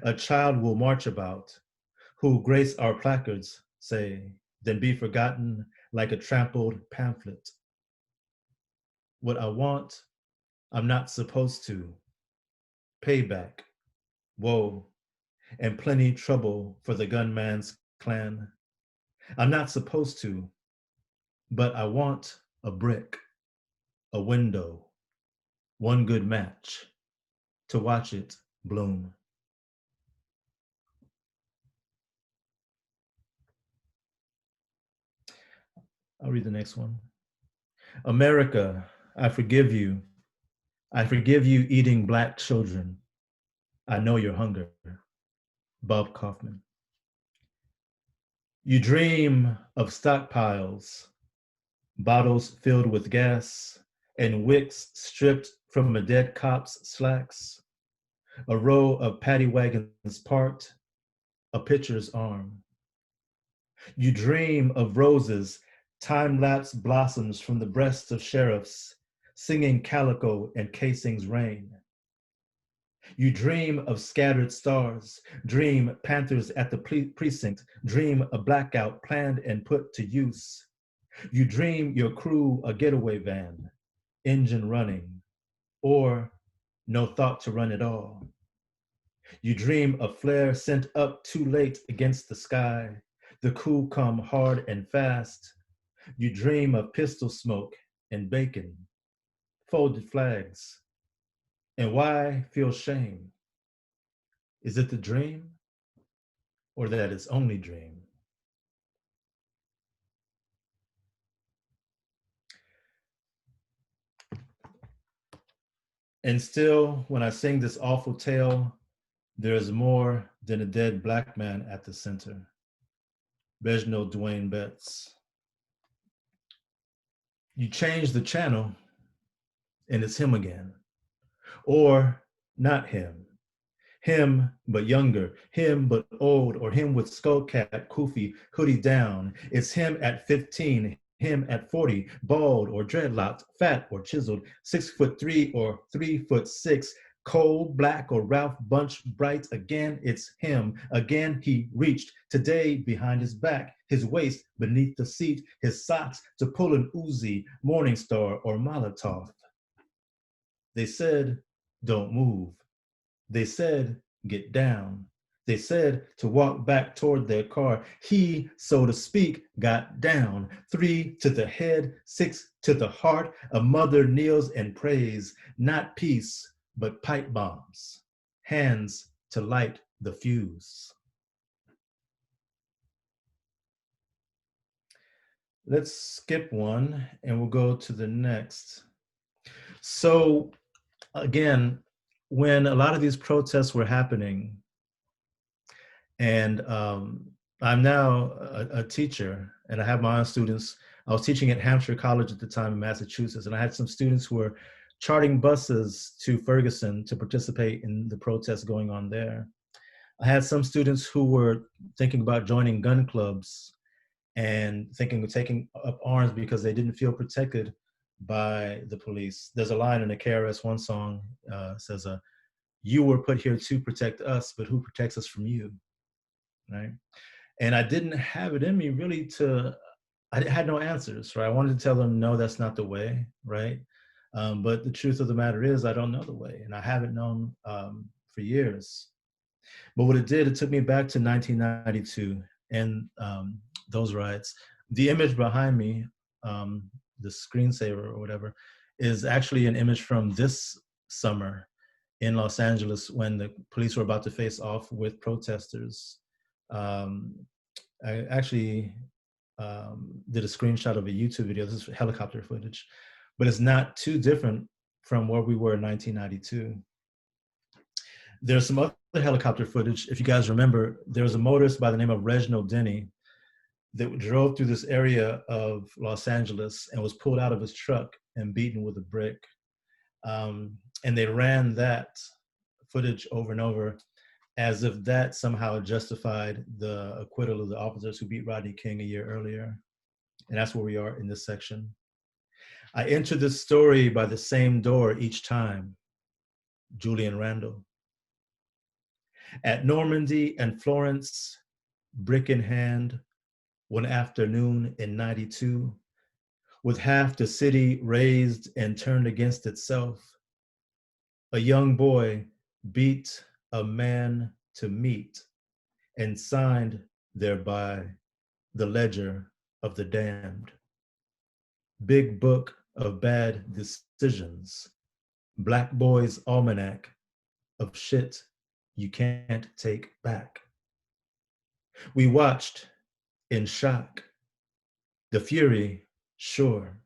I: a child we'll march about, who grace our placards, say, then be forgotten like a trampled pamphlet. What I want, I'm not supposed to. Payback, woe, and plenty trouble for the gunman's clan. I'm not supposed to, but I want a brick, a window, one good match to watch it bloom. I'll read the next one. America, I forgive you. I forgive you eating Black children. I know your hunger. Bob Kaufman. You dream of stockpiles, bottles filled with gas, and wicks stripped from a dead cop's slacks, a row of paddy wagons parked, a pitcher's arm. You dream of roses, time-lapse blossoms from the breasts of sheriffs, singing calico and casings rain. You dream of scattered stars, dream panthers at the precinct, dream a blackout planned and put to use. You dream your crew a getaway van, engine running, or no thought to run at all. You dream a flare sent up too late against the sky, the coup come hard and fast. You dream of pistol smoke and bacon, folded flags. And why feel shame? Is it the dream or that it's only dream? And still, when I sing this awful tale, there is more than a dead Black man at the center. Reginald Dwayne Betts. You change the channel and it's him again. Or not him. Him, but younger. Him, but old. Or him with skull cap, kufi, hoodie down. It's him at 15. Him at 40, bald or dreadlocked, fat or chiseled, 6'3" or 3'6", cold, black, or Ralph Bunch bright. Again, it's him. Again, he reached. Today, behind his back, his waist beneath the seat, his socks to pull an Uzi, Morningstar, or Molotov. They said, don't move. They said, get down. They said to walk back toward their car. He, so to speak, got down. 3 to the head, 6 to the heart. A mother kneels and prays, not peace, but pipe bombs. Hands to light the fuse. Let's skip one and we'll go to the next. So again, when a lot of these protests were happening, and I'm now a teacher, and I have my own students. I was teaching at Hampshire College at the time in Massachusetts, and I had some students who were charting buses to Ferguson to participate in the protests going on there. I had some students who were thinking about joining gun clubs and thinking of taking up arms because they didn't feel protected by the police. There's a line in the KRS-One song, says, you were put here to protect us, but who protects us from you? Right? And I didn't have it in me really I had no answers, right? I wanted to tell them, no, that's not the way, right? But the truth of the matter is I don't know the way, and I haven't known for years. But what it did, it took me back to 1992 and those riots. The image behind me, the screensaver or whatever, is actually an image from this summer in Los Angeles when the police were about to face off with protesters. I actually did a screenshot of a YouTube video. This is helicopter footage, but it's not too different from where we were in 1992. There's some other helicopter footage. If you guys remember, there was a motorist by the name of Reginald Denny that drove through this area of Los Angeles and was pulled out of his truck and beaten with a brick. And they ran that footage over and over as if that somehow justified the acquittal of the officers who beat Rodney King a year earlier. And that's where we are in this section. I entered this story by the same door each time, Julian Randall. At Normandy and Florence, brick in hand, one afternoon in 92, with half the city raised and turned against itself, a young boy beat a man to meet and signed thereby the ledger of the damned. Big book of bad decisions, Black Boy's almanac of shit you can't take back. We watched in shock, the fury, sure,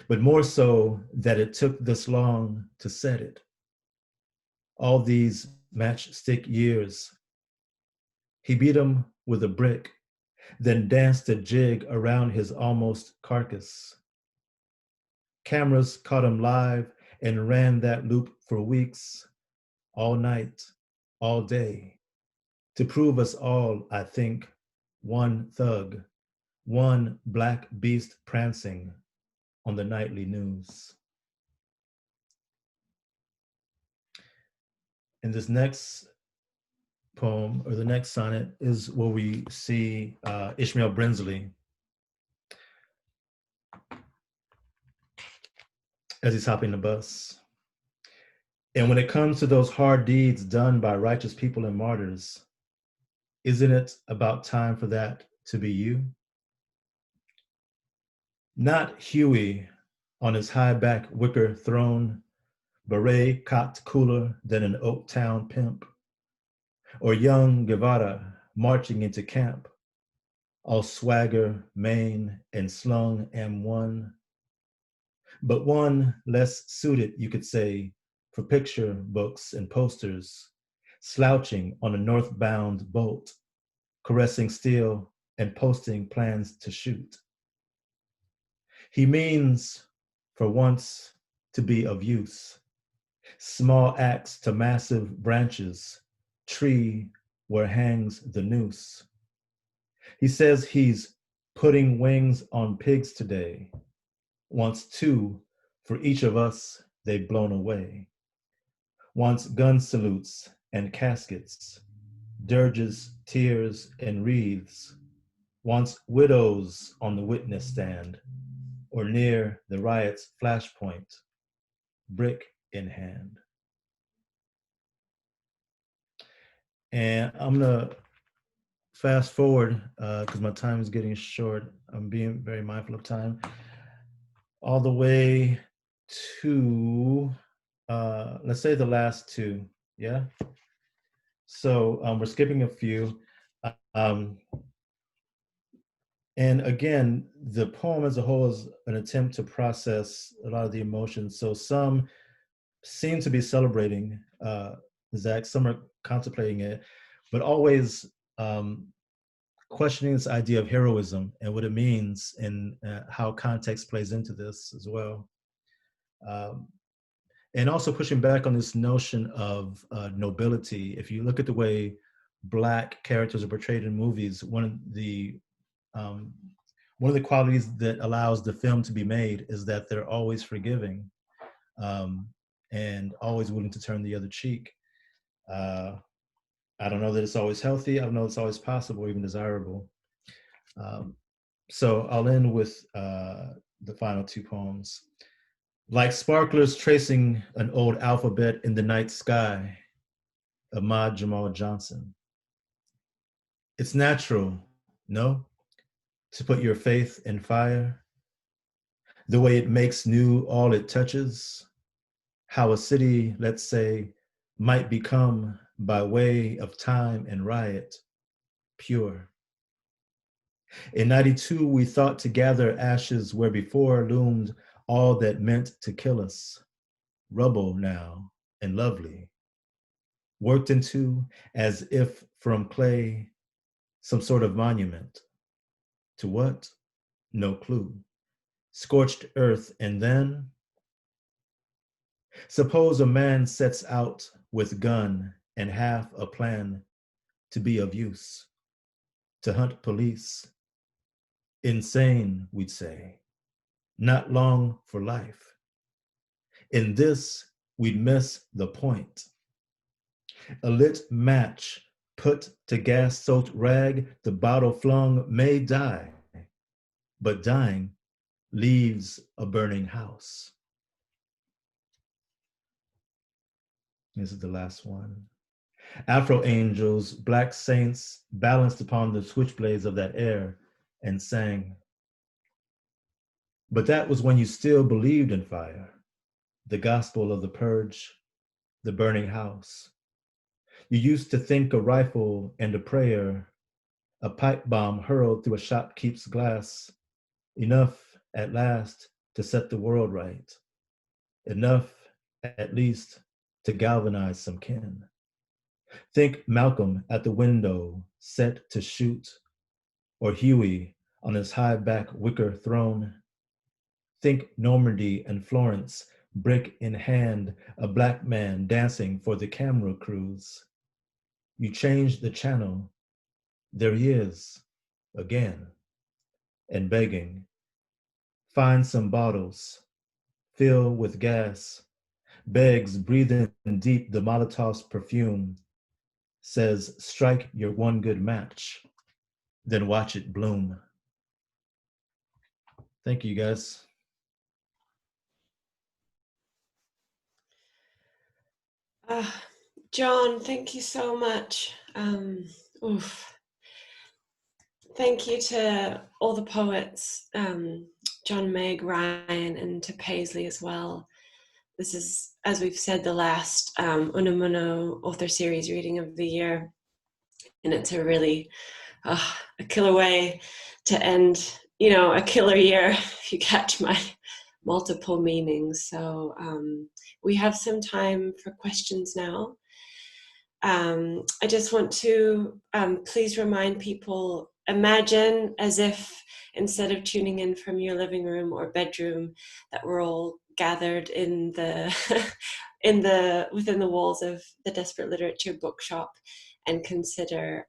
I: but more so that it took this long to set it. All these matchstick years. He beat him with a brick, then danced a jig around his almost carcass. Cameras caught him live and ran that loop for weeks, all night, all day, to prove us all, I think, one thug, one black beast prancing on the nightly news. In this next poem, or the next sonnet, is where we see Ishmael Brinsley as he's hopping the bus. And when it comes to those hard deeds done by righteous people and martyrs, isn't it about time for that to be you? Not Huey on his high back wicker throne, beret cocked cooler than an Oaktown pimp, or young Guevara marching into camp, all swagger, mane, and slung M1, but one less suited, you could say, for picture books and posters, slouching on a northbound boat, caressing steel and posting plans to shoot. He means, for once, to be of use. Small axe to massive branches, tree where hangs the noose. He says he's putting wings on pigs today. Once two, for each of us, they've blown away. Once gun salutes and caskets, dirges, tears, and wreaths. Once widows on the witness stand, or near the riot's flashpoint, brick in hand. And I'm gonna fast forward because my time is getting short. I'm being very mindful of time. All the way to, let's say the last two, yeah? So we're skipping a few. Um, and again, the poem as a whole is an attempt to process a lot of the emotions. So some seem to be celebrating Zach, some are contemplating it, but always questioning this idea of heroism and what it means and how context plays into this as well. And also pushing back on this notion of nobility. If you look at the way Black characters are portrayed in movies, one of the qualities that allows the film to be made is that they're always forgiving and always willing to turn the other cheek. I don't know that it's always healthy. I don't know it's always possible or even desirable. So I'll end with the final two poems. Like sparklers tracing an old alphabet in the night sky, Ahmad Jamal Johnson. It's natural, no, to put your faith in fire, the way it makes new all it touches, how a city, let's say, might become by way of time and riot, pure. In 92, we thought to gather ashes where before loomed all that meant to kill us, rubble now and lovely, worked into as if from clay, some sort of monument. To what? No clue. Scorched earth, and then? Suppose a man sets out with gun and half a plan to be of use, to hunt police. Insane, we'd say, not long for life. In this, we'd miss the point. A lit match put to gas-soaked rag, the bottle flung may die, but dying leaves a burning house. This is the last one. Afro angels, black saints balanced upon the switchblades of that air and sang. But that was when you still believed in fire, the gospel of the purge, the burning house. You used to think a rifle and a prayer, a pipe bomb hurled through a shopkeep's glass, enough at last to set the world right, enough at least to galvanize some kin. Think Malcolm at the window, set to shoot, or Huey on his high back wicker throne. Think Normandy and Florence, brick in hand, a black man dancing for the camera crews. You change the channel, there he is, again, and begging. Find some bottles, fill with gas, begs, breathing deep the Molotov's perfume, says, strike your one good match, then watch it bloom. Thank you, guys.
J: John, thank you so much. Thank you to all the poets, John, Meg, Ryan, and to Paisley as well. This is, as we've said, the last Unamuno author series reading of the year. And it's a really a killer way to end, a killer year, if you catch my multiple meanings. So we have some time for questions now. I just want to please remind people, imagine as if instead of tuning in from your living room or bedroom, that we're all gathered in the within the walls of the Desperate Literature bookshop and consider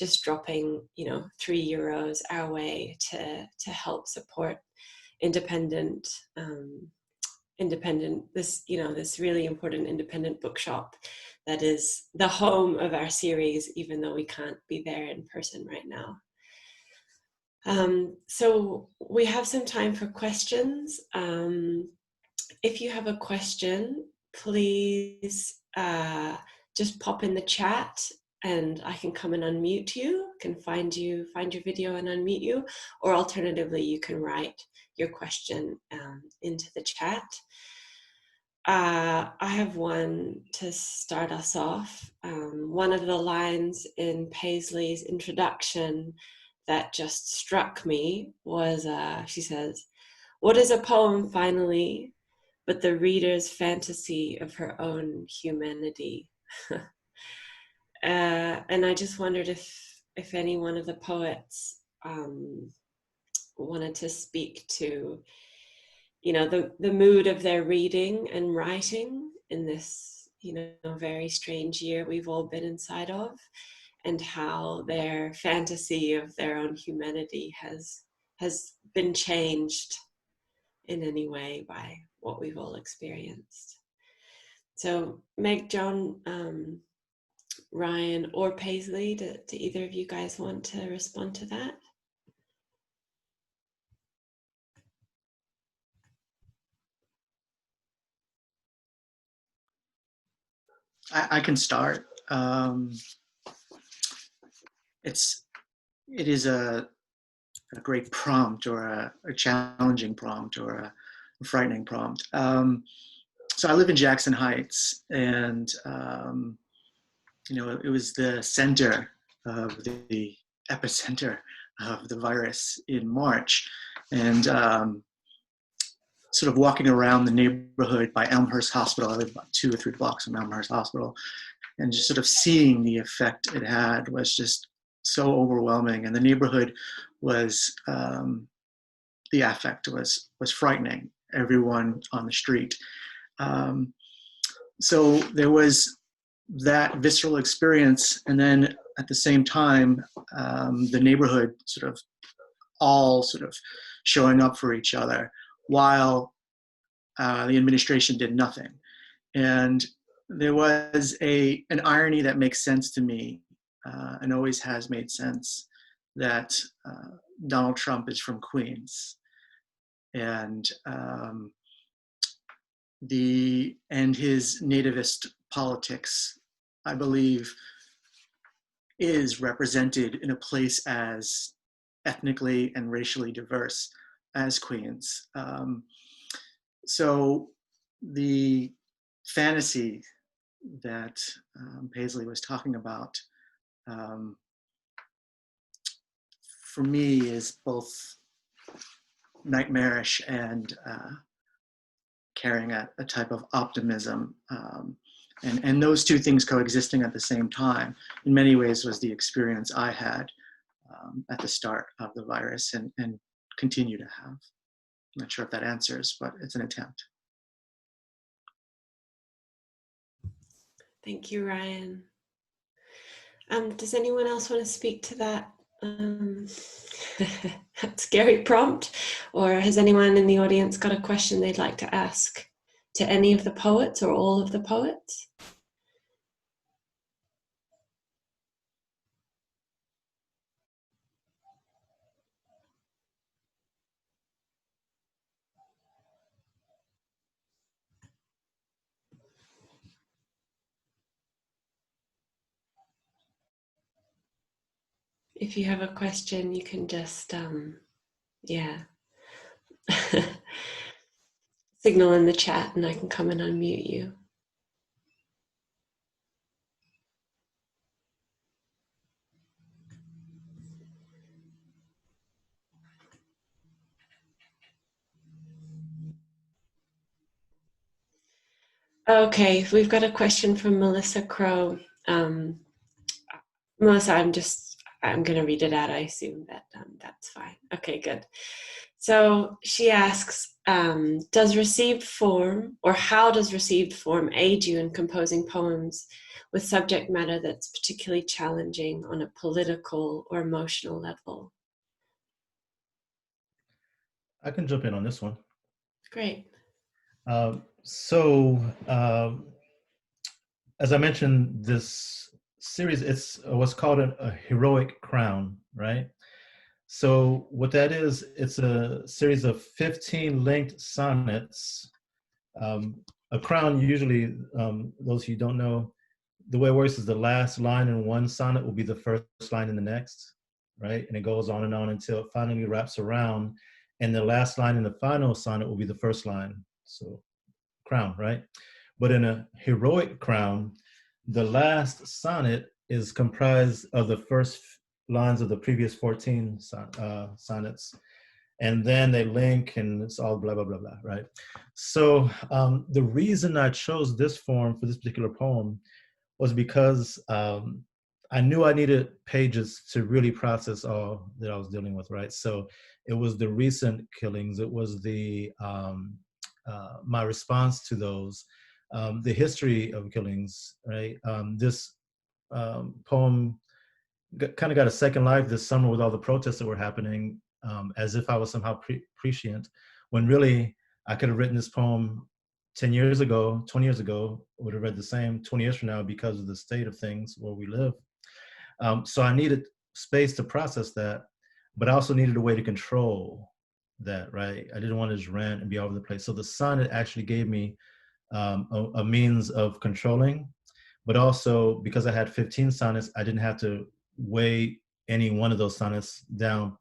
J: just dropping, you know, €3 our way to help support independent, this, you know, this really important independent bookshop that is the home of our series, even though we can't be there in person right now. So we have some time for questions. If you have a question, please just pop in the chat and I can come and unmute you, can find your video and unmute you, or alternatively, you can write your question into the chat. I have one to start us off. One of the lines in Paisley's introduction that just struck me was, she says, "What is a poem finally but the reader's fantasy of her own humanity?" And I just wondered if any one of the poets wanted to speak to, you know, the mood of their reading and writing in this, you know, very strange year we've all been inside of, and how their fantasy of their own humanity has been changed in any way by what we've all experienced. So Meg, John, Ryan, or Paisley, do either of you guys want to respond to that?
F: I can start. It is a great prompt, or a challenging prompt, or a frightening prompt. So I live in Jackson Heights, and you know, it was the center of the epicenter of the virus in March, and sort of walking around the neighborhood by Elmhurst Hospital. I live about 2 or 3 blocks from Elmhurst Hospital, and just sort of seeing the effect it had was just so overwhelming. And the neighborhood was, the affect was frightening. Everyone on the street. So there was that visceral experience, and then at the same time, the neighborhood sort of all sort of showing up for each other, while the administration did nothing. And there was an irony that makes sense to me, and always has made sense, that Donald Trump is from Queens, and his nativist politics, I believe, is represented in a place as ethnically and racially diverse as Queens. So the fantasy that Paisley was talking about, for me, is both nightmarish and carrying a type of optimism. And those two things coexisting at the same time, in many ways, was the experience I had at the start of the virus, and continue to have. I'm not sure if that answers, but it's an attempt.
J: Thank you, Ryan. Does anyone else want to speak to that scary prompt? Or has anyone in the audience got a question they'd like to ask to any of the poets or all of the poets? If you have a question, you can just, signal in the chat and I can come and unmute you. Okay, we've got a question from Melissa Crow. Melissa, I'm going to read it out. I assume that that's fine. Okay, good. So she asks, does received form, or how does received form aid you in composing poems with subject matter that's particularly challenging on a political or emotional level?
I: I can jump in on this one.
J: Great.
I: As I mentioned, this series, it's what's called a heroic crown, right? So what that is, it's a series of 15 linked sonnets. A crown, usually, those who don't know, the way it works is the last line in one sonnet will be the first line in the next, right? And it goes on and on until it finally wraps around. And the last line in the final sonnet will be the first line. So crown, right? But in a heroic crown, the last sonnet is comprised of the first lines of the previous 14 sonnets. And then they link and it's all blah, blah, blah, blah, right? So the reason I chose this form for this particular poem was because I knew I needed pages to really process all that I was dealing with, right? So it was the recent killings, it was the my response to those, the history of killings, right? This poem kind of got a second life this summer with all the protests that were happening, as if I was somehow prescient, when really I could have written this poem 10 years ago, 20 years ago, would have read the same 20 years from now because of the state of things where we live. So I needed space to process that, but I also needed a way to control that, right? I didn't want to just rant and be all over the place. So the sonnet actually gave me a means of controlling, but also because I had 15 sonnets, I didn't have to weigh any one of those sonnets down,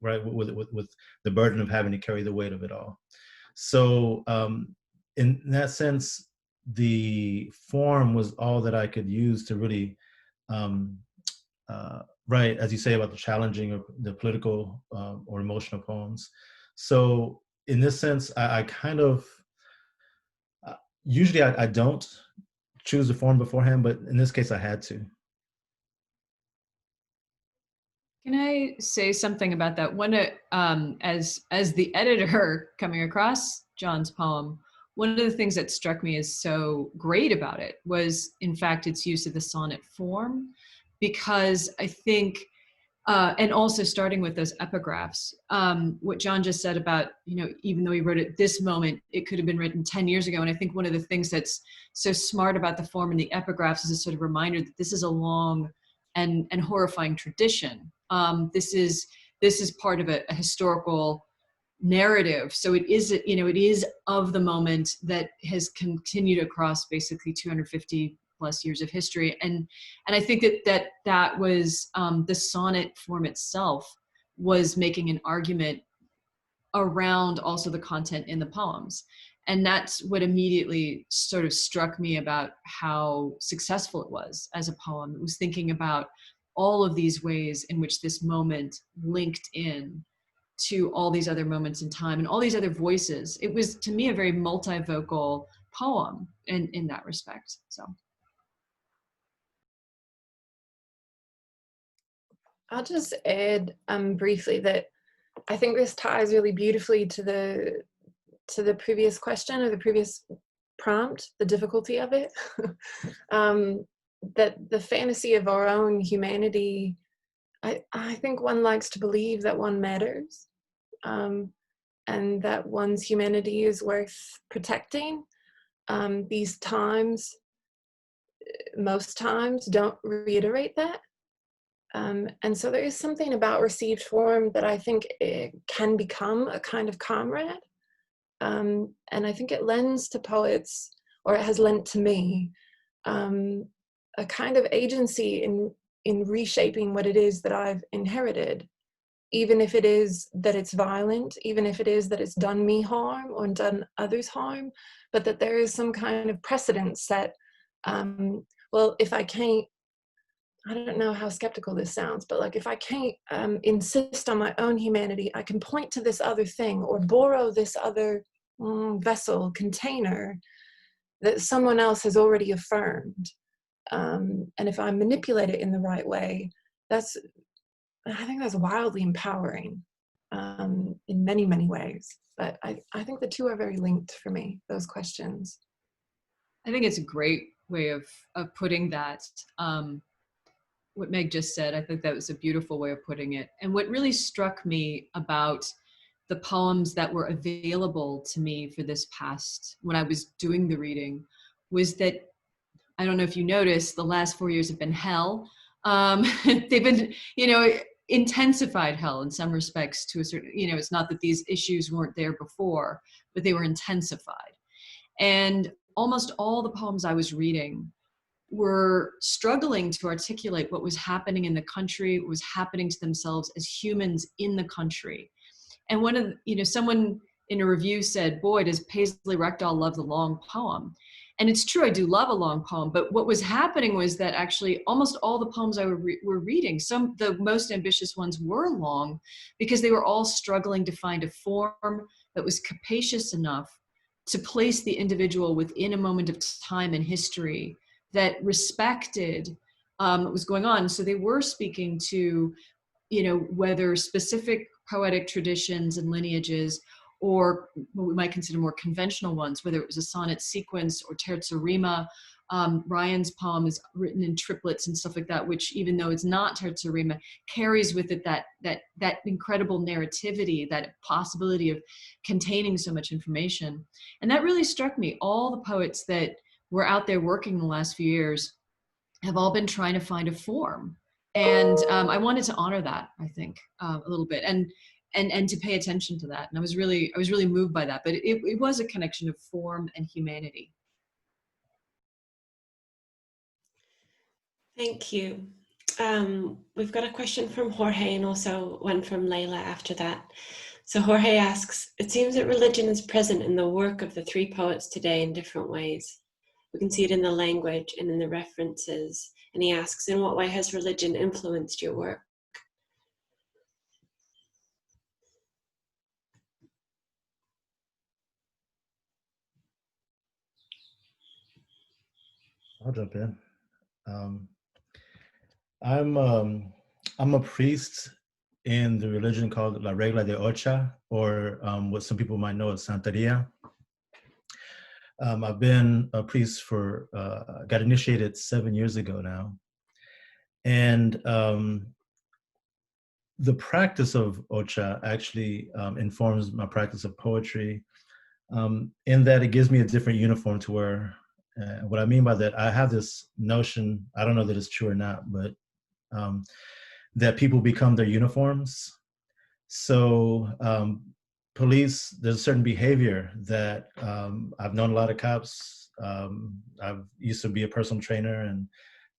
I: right, with the burden of having to carry the weight of it all. So in that sense, the form was all that I could use to really write, as you say, about the challenging or the political or emotional poems. So in this sense, I kind of, usually I don't choose the form beforehand, but in this case I had to.
D: Can I say something about that? As the editor coming across John's poem, one of the things that struck me as so great about it was, in fact, its use of the sonnet form, because I think, and also starting with those epigraphs, what John just said about, even though he wrote it this moment, it could have been written 10 years ago. And I think one of the things that's so smart about the form and the epigraphs is a sort of reminder that this is a long and horrifying tradition. This is part of a historical narrative. So it is, it is of the moment that has continued across basically 250 plus years of history. And I think that was the sonnet form itself was making an argument around also the content in the poems. And that's what immediately sort of struck me about how successful it was as a poem. It was thinking about all of these ways in which this moment linked in to all these other moments in time and all these other voices. It was, to me, a very multivocal poem in that respect. So
H: I'll just add briefly that I think this ties really beautifully to the previous question or the previous prompt, the difficulty of it. That the fantasy of our own humanity, I think one likes to believe that one matters, and that one's humanity is worth protecting. These times, most times, don't reiterate that. And so there is something about received form that I think it can become a kind of comrade. And I think it lends to poets, or it has lent to me, a kind of agency in reshaping what it is that I've inherited, even if it is that it's violent, even if it is that it's done me harm or done others harm, but that there is some kind of precedent set. Well, if I can't, I don't know how skeptical this sounds, but like if I can't insist on my own humanity, I can point to this other thing or borrow this other vessel, container that someone else has already affirmed. And if I manipulate it in the right way, I think that's wildly empowering in many, many ways. But I think the two are very linked for me, those questions.
D: I think it's a great way of putting that. What Meg just said, I think that was a beautiful way of putting it. And what really struck me about the poems that were available to me for this past, when I was doing the reading, was that, I don't know if you noticed, the last 4 years have been hell. They've been, intensified hell in some respects to a certain, it's not that these issues weren't there before, but they were intensified. And almost all the poems I was reading were struggling to articulate what was happening in the country, what was happening to themselves as humans in the country. And one of someone in a review said, boy, does Paisley Rekdal love the long poem. And it's true, I do love a long poem, but what was happening was that actually almost all the poems I were reading, the most ambitious ones were long, because they were all struggling to find a form that was capacious enough to place the individual within a moment of time in history that respected what was going on. So they were speaking to, whether specific poetic traditions and lineages, or what we might consider more conventional ones, whether it was a sonnet sequence or terza rima. Ryan's poem is written in triplets and stuff like that, which, even though it's not terza rima, carries with it that incredible narrativity, that possibility of containing so much information. And that really struck me. All the poets that were out there working in the last few years have all been trying to find a form. And I wanted to honor that, I think, a little bit, and to pay attention to that. And I was really moved by that. But it was a connection of form and humanity.
J: Thank you. We've got a question from Jorge and also one from Layla after that. So Jorge asks, it seems that religion is present in the work of the three poets today in different ways. We can see it in the language and in the references. And he asks, in what way has religion influenced your work?
I: I'll jump in. I'm a priest in the religion called La Regla de Ocha, or what some people might know as Santeria. I've been a priest got initiated 7 years ago now. And the practice of Ocha actually informs my practice of poetry, in that it gives me a different uniform to wear. What I mean by that, I have this notion, I don't know that it's true or not, but that people become their uniforms. So police, there's a certain behavior that I've known a lot of cops. I've used to be a personal trainer, and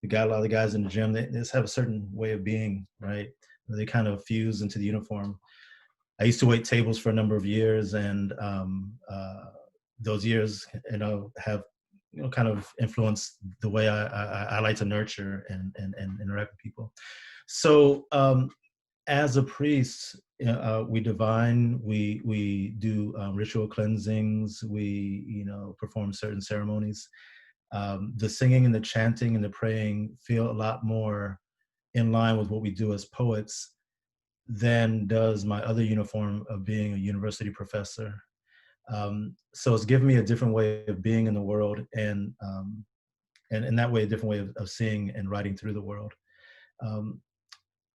I: we got a lot of the guys in the gym. They just have a certain way of being, right? They kind of fuse into the uniform. I used to wait tables for a number of years, and those years, have kind of influenced the way I like to nurture and interact with people. So as a priest, we divine, we do ritual cleansings, we perform certain ceremonies. The singing and the chanting and the praying feel a lot more in line with what we do as poets than does my other uniform of being a university professor. So it's given me a different way of being in the world, and in that way, a different way of seeing and writing through the world.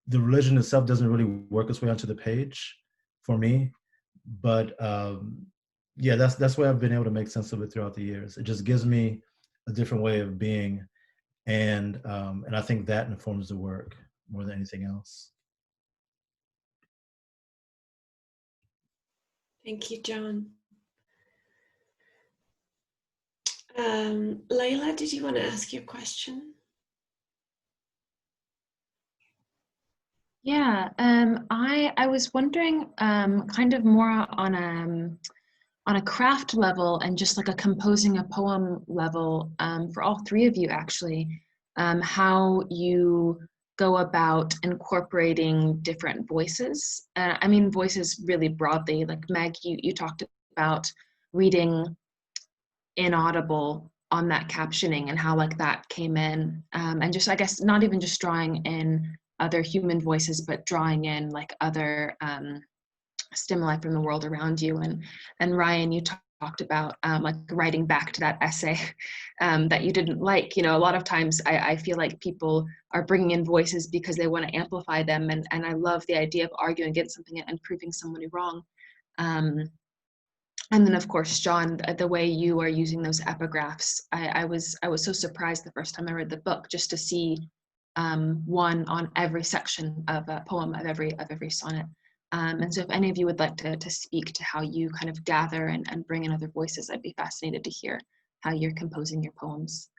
I: The religion itself doesn't really work its way onto the page for me, but yeah, that's why I've been able to make sense of it throughout the years. It just gives me a different way of being, and I think that informs the work more than anything else.
J: Thank you, John. Layla, did you want to ask your question?
K: Yeah, I was wondering, kind of more on a craft level and just like a composing a poem level, for all three of you actually, how you go about incorporating different voices. I mean voices really broadly. Like Meg, you talked about reading inaudible on that captioning and how like that came in, and just I guess not even just drawing in other human voices, but drawing in like other stimuli from the world around you. And Ryan, you talked about like writing back to that essay that you didn't like. You know, a lot of times I feel like people are bringing in voices because they want to amplify them, and I love the idea of arguing against something and proving somebody wrong. And then, of course, John, the way you are using those epigraphs, I was so surprised the first time I read the book just to see one on every section of a poem, of every sonnet. And so if any of you would like to speak to how you kind of gather and bring in other voices, I'd be fascinated to hear how you're composing your poems.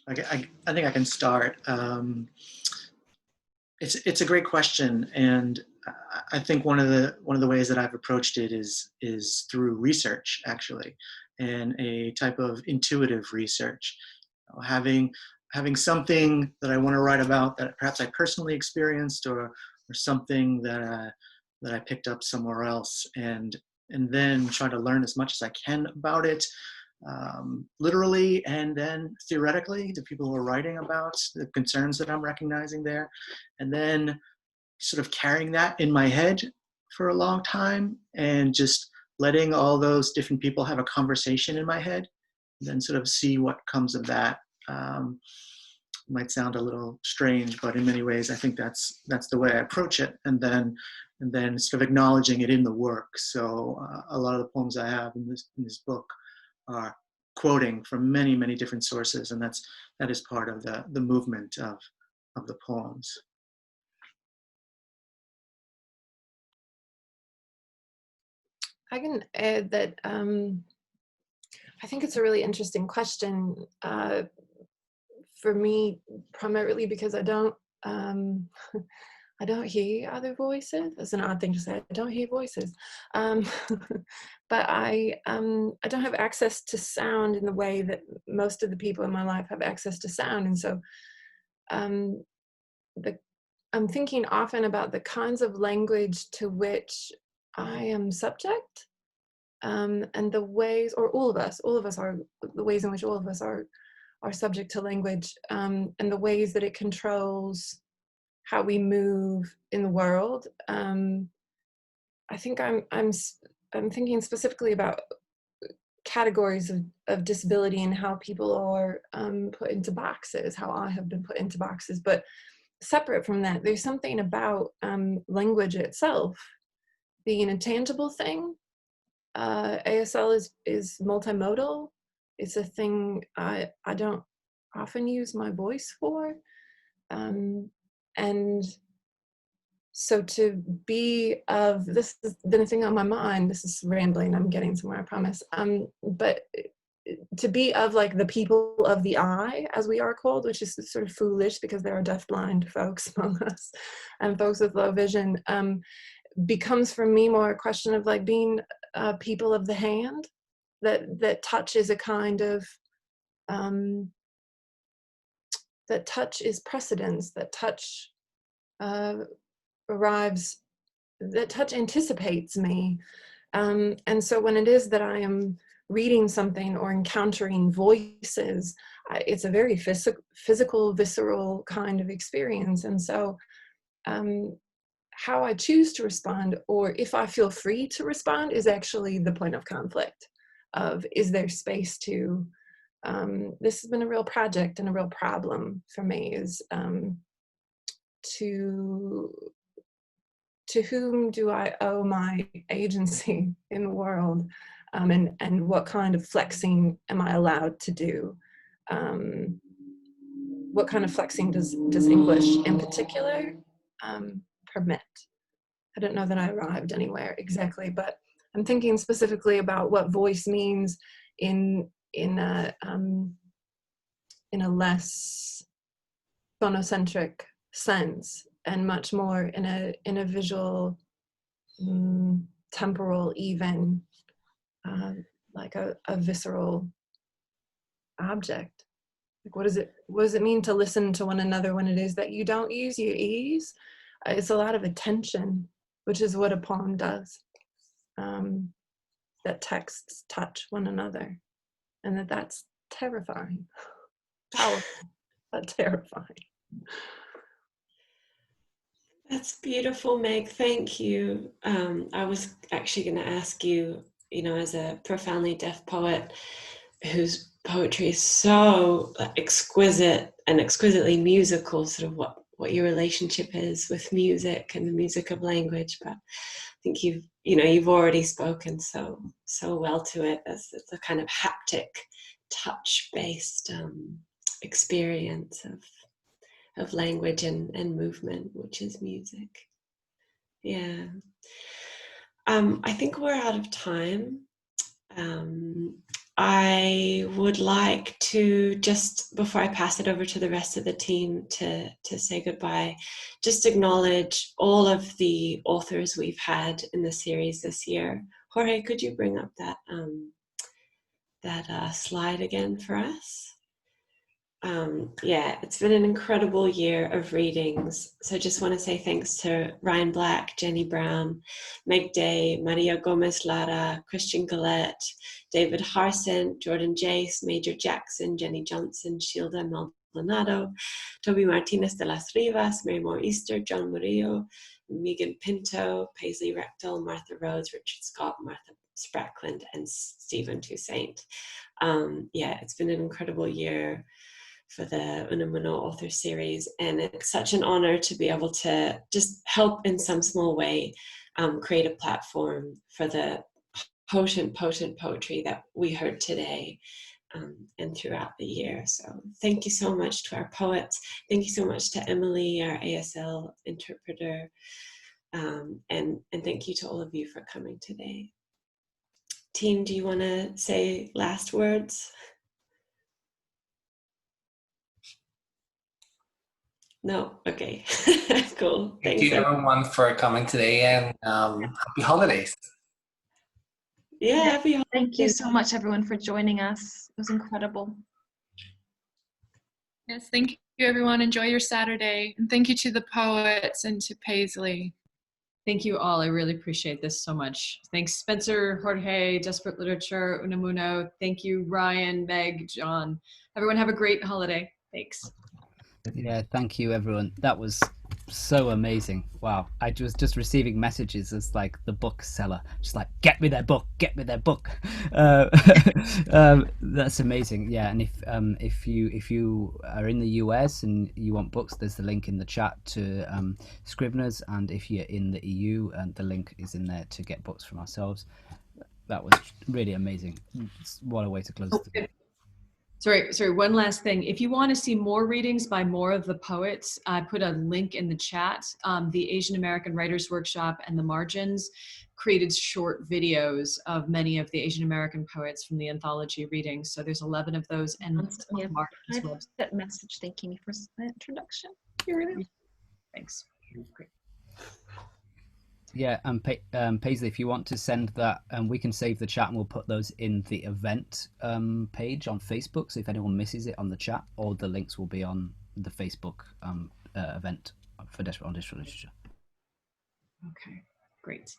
F: I think I can start. It's a great question, and I think one of the ways that I've approached it is through research, actually, and a type of intuitive research. You know, having something that I want to write about that perhaps I personally experienced, or something that I picked up somewhere else, and then try to learn as much as I can about it. Literally and then theoretically, the people who are writing about the concerns that I'm recognizing there, and then sort of carrying that in my head for a long time and just letting all those different people have a conversation in my head, and then sort of see what comes of that. Might sound a little strange, but in many ways I think that's the way I approach it, and then sort of acknowledging it in the work. So a lot of the poems I have in this book are quoting from many different sources, and that is part of the movement of the poems.
H: I can add that I think it's a really interesting question for me, primarily because I don't I don't hear other voices. That's an odd thing to say. I don't hear voices, but I don't have access to sound in the way that most of the people in my life have access to sound, and so I'm thinking often about the kinds of language to which I am subject, and the ways, or all of us are the ways in which all of us are subject to language, and the ways that it controls how we move in the world. I think I'm thinking specifically about categories of disability and how people are put into boxes, how I have been put into boxes. But separate from that, there's something about language itself being a tangible thing. ASL is multimodal. It's a thing I don't often use my voice for. And so to be of, this has been a thing on my mind, this is rambling, I'm getting somewhere, I promise. But to be of like the people of the eye, as we are called, which is sort of foolish because there are deafblind folks among us and folks with low vision, becomes for me more a question of like being people of the hand, that touch is a kind of, that touch is precedence, that touch arrives, that touch anticipates me. And so when it is that I am reading something or encountering voices, it's a very physical, visceral kind of experience. And so how I choose to respond, or if I feel free to respond, is actually the point of conflict of, is there space to, this has been a real project and a real problem for me, is to whom do I owe my agency in the world, and what kind of flexing am I allowed to do? What kind of flexing does English in particular permit? I don't know that I arrived anywhere exactly, but I'm thinking specifically about what voice means in a less phonocentric sense, and much more in a visual, temporal, even like a visceral object. Like, what does it mean to listen to one another when it is that you don't use your ears? It's a lot of attention, which is what a poem does. that texts touch one another, and that's terrifying. Powerful, but terrifying.
J: That's beautiful, Meg. Thank you. I was actually going to ask you, as a profoundly deaf poet whose poetry is so exquisite and exquisitely musical, sort of what your relationship is with music and the music of language. But I think you've already spoken so well to it as it's a kind of haptic, touch-based experience of language and movement, which is music. Yeah. I think we're out of time. I would like to, just before I pass it over to the rest of the team to say goodbye, just acknowledge all of the authors we've had in the series this year. Jorge, could you bring up that slide again for us? Yeah, it's been an incredible year of readings. So I just want to say thanks to Ryan Black, Jenny Brown, Meg Day, Maria Gomez Lara, Christian Gillette, David Harson, Jordan Jace, Major Jackson, Jenny Johnson, Shilda Maldonado, Toby Martinez de las Rivas, Mary Moore Easter, John Murillo, Megan Pinto, Paisley Rechtel, Martha Rhodes, Richard Scott, Martha Sprackland, and Stephen Toussaint. Yeah, it's been an incredible year for the Unamuno author series, and it's such an honor to be able to just help in some small way create a platform for the potent poetry that we heard today and throughout the year. So thank you so much to our poets. Thank you so much to Emily, our ASL interpreter, and thank you to all of you for coming today. Team, do you want to say last words? No? Okay. Cool.
C: Thank
J: Thanks,
C: you everyone for coming today, and happy holidays.
J: Yeah, happy holidays.
K: Thank you so much, everyone, for joining us. It was incredible.
E: Yes, thank you, everyone. Enjoy your Saturday. And thank you to the poets and to Paisley.
D: Thank you all. I really appreciate this so much. Thanks, Spencer, Jorge, Desperate Literature, Unamuno. Thank you, Ryan, Meg, John. Everyone have a great holiday. Thanks.
A: Yeah, thank you, everyone. That was so amazing. Wow. I was just receiving messages as like the bookseller, just like, get me their book, get me their book. That's amazing. Yeah, and if you are in the US and you want books, there's the link in the chat to Scribner's, and if you're in the EU, and the link is in there to get books from ourselves. That was really amazing. What a way to close the day.
D: Sorry, one last thing. If you want to see more readings by more of the poets, I put a link in the chat. The Asian American Writers Workshop and the Margins created short videos of many of the Asian American poets from the anthology readings. So there's 11 of those, and
K: Yeah,
D: Margins website.
K: that message thanking me for the introduction. You're really
D: Thanks. Great.
A: Yeah, and Paisley, if you want to send that, we can save the chat and we'll put those in the event page on Facebook. So if anyone misses it on the chat, all the links will be on the Facebook event for Desperate Literature.
D: Okay, great.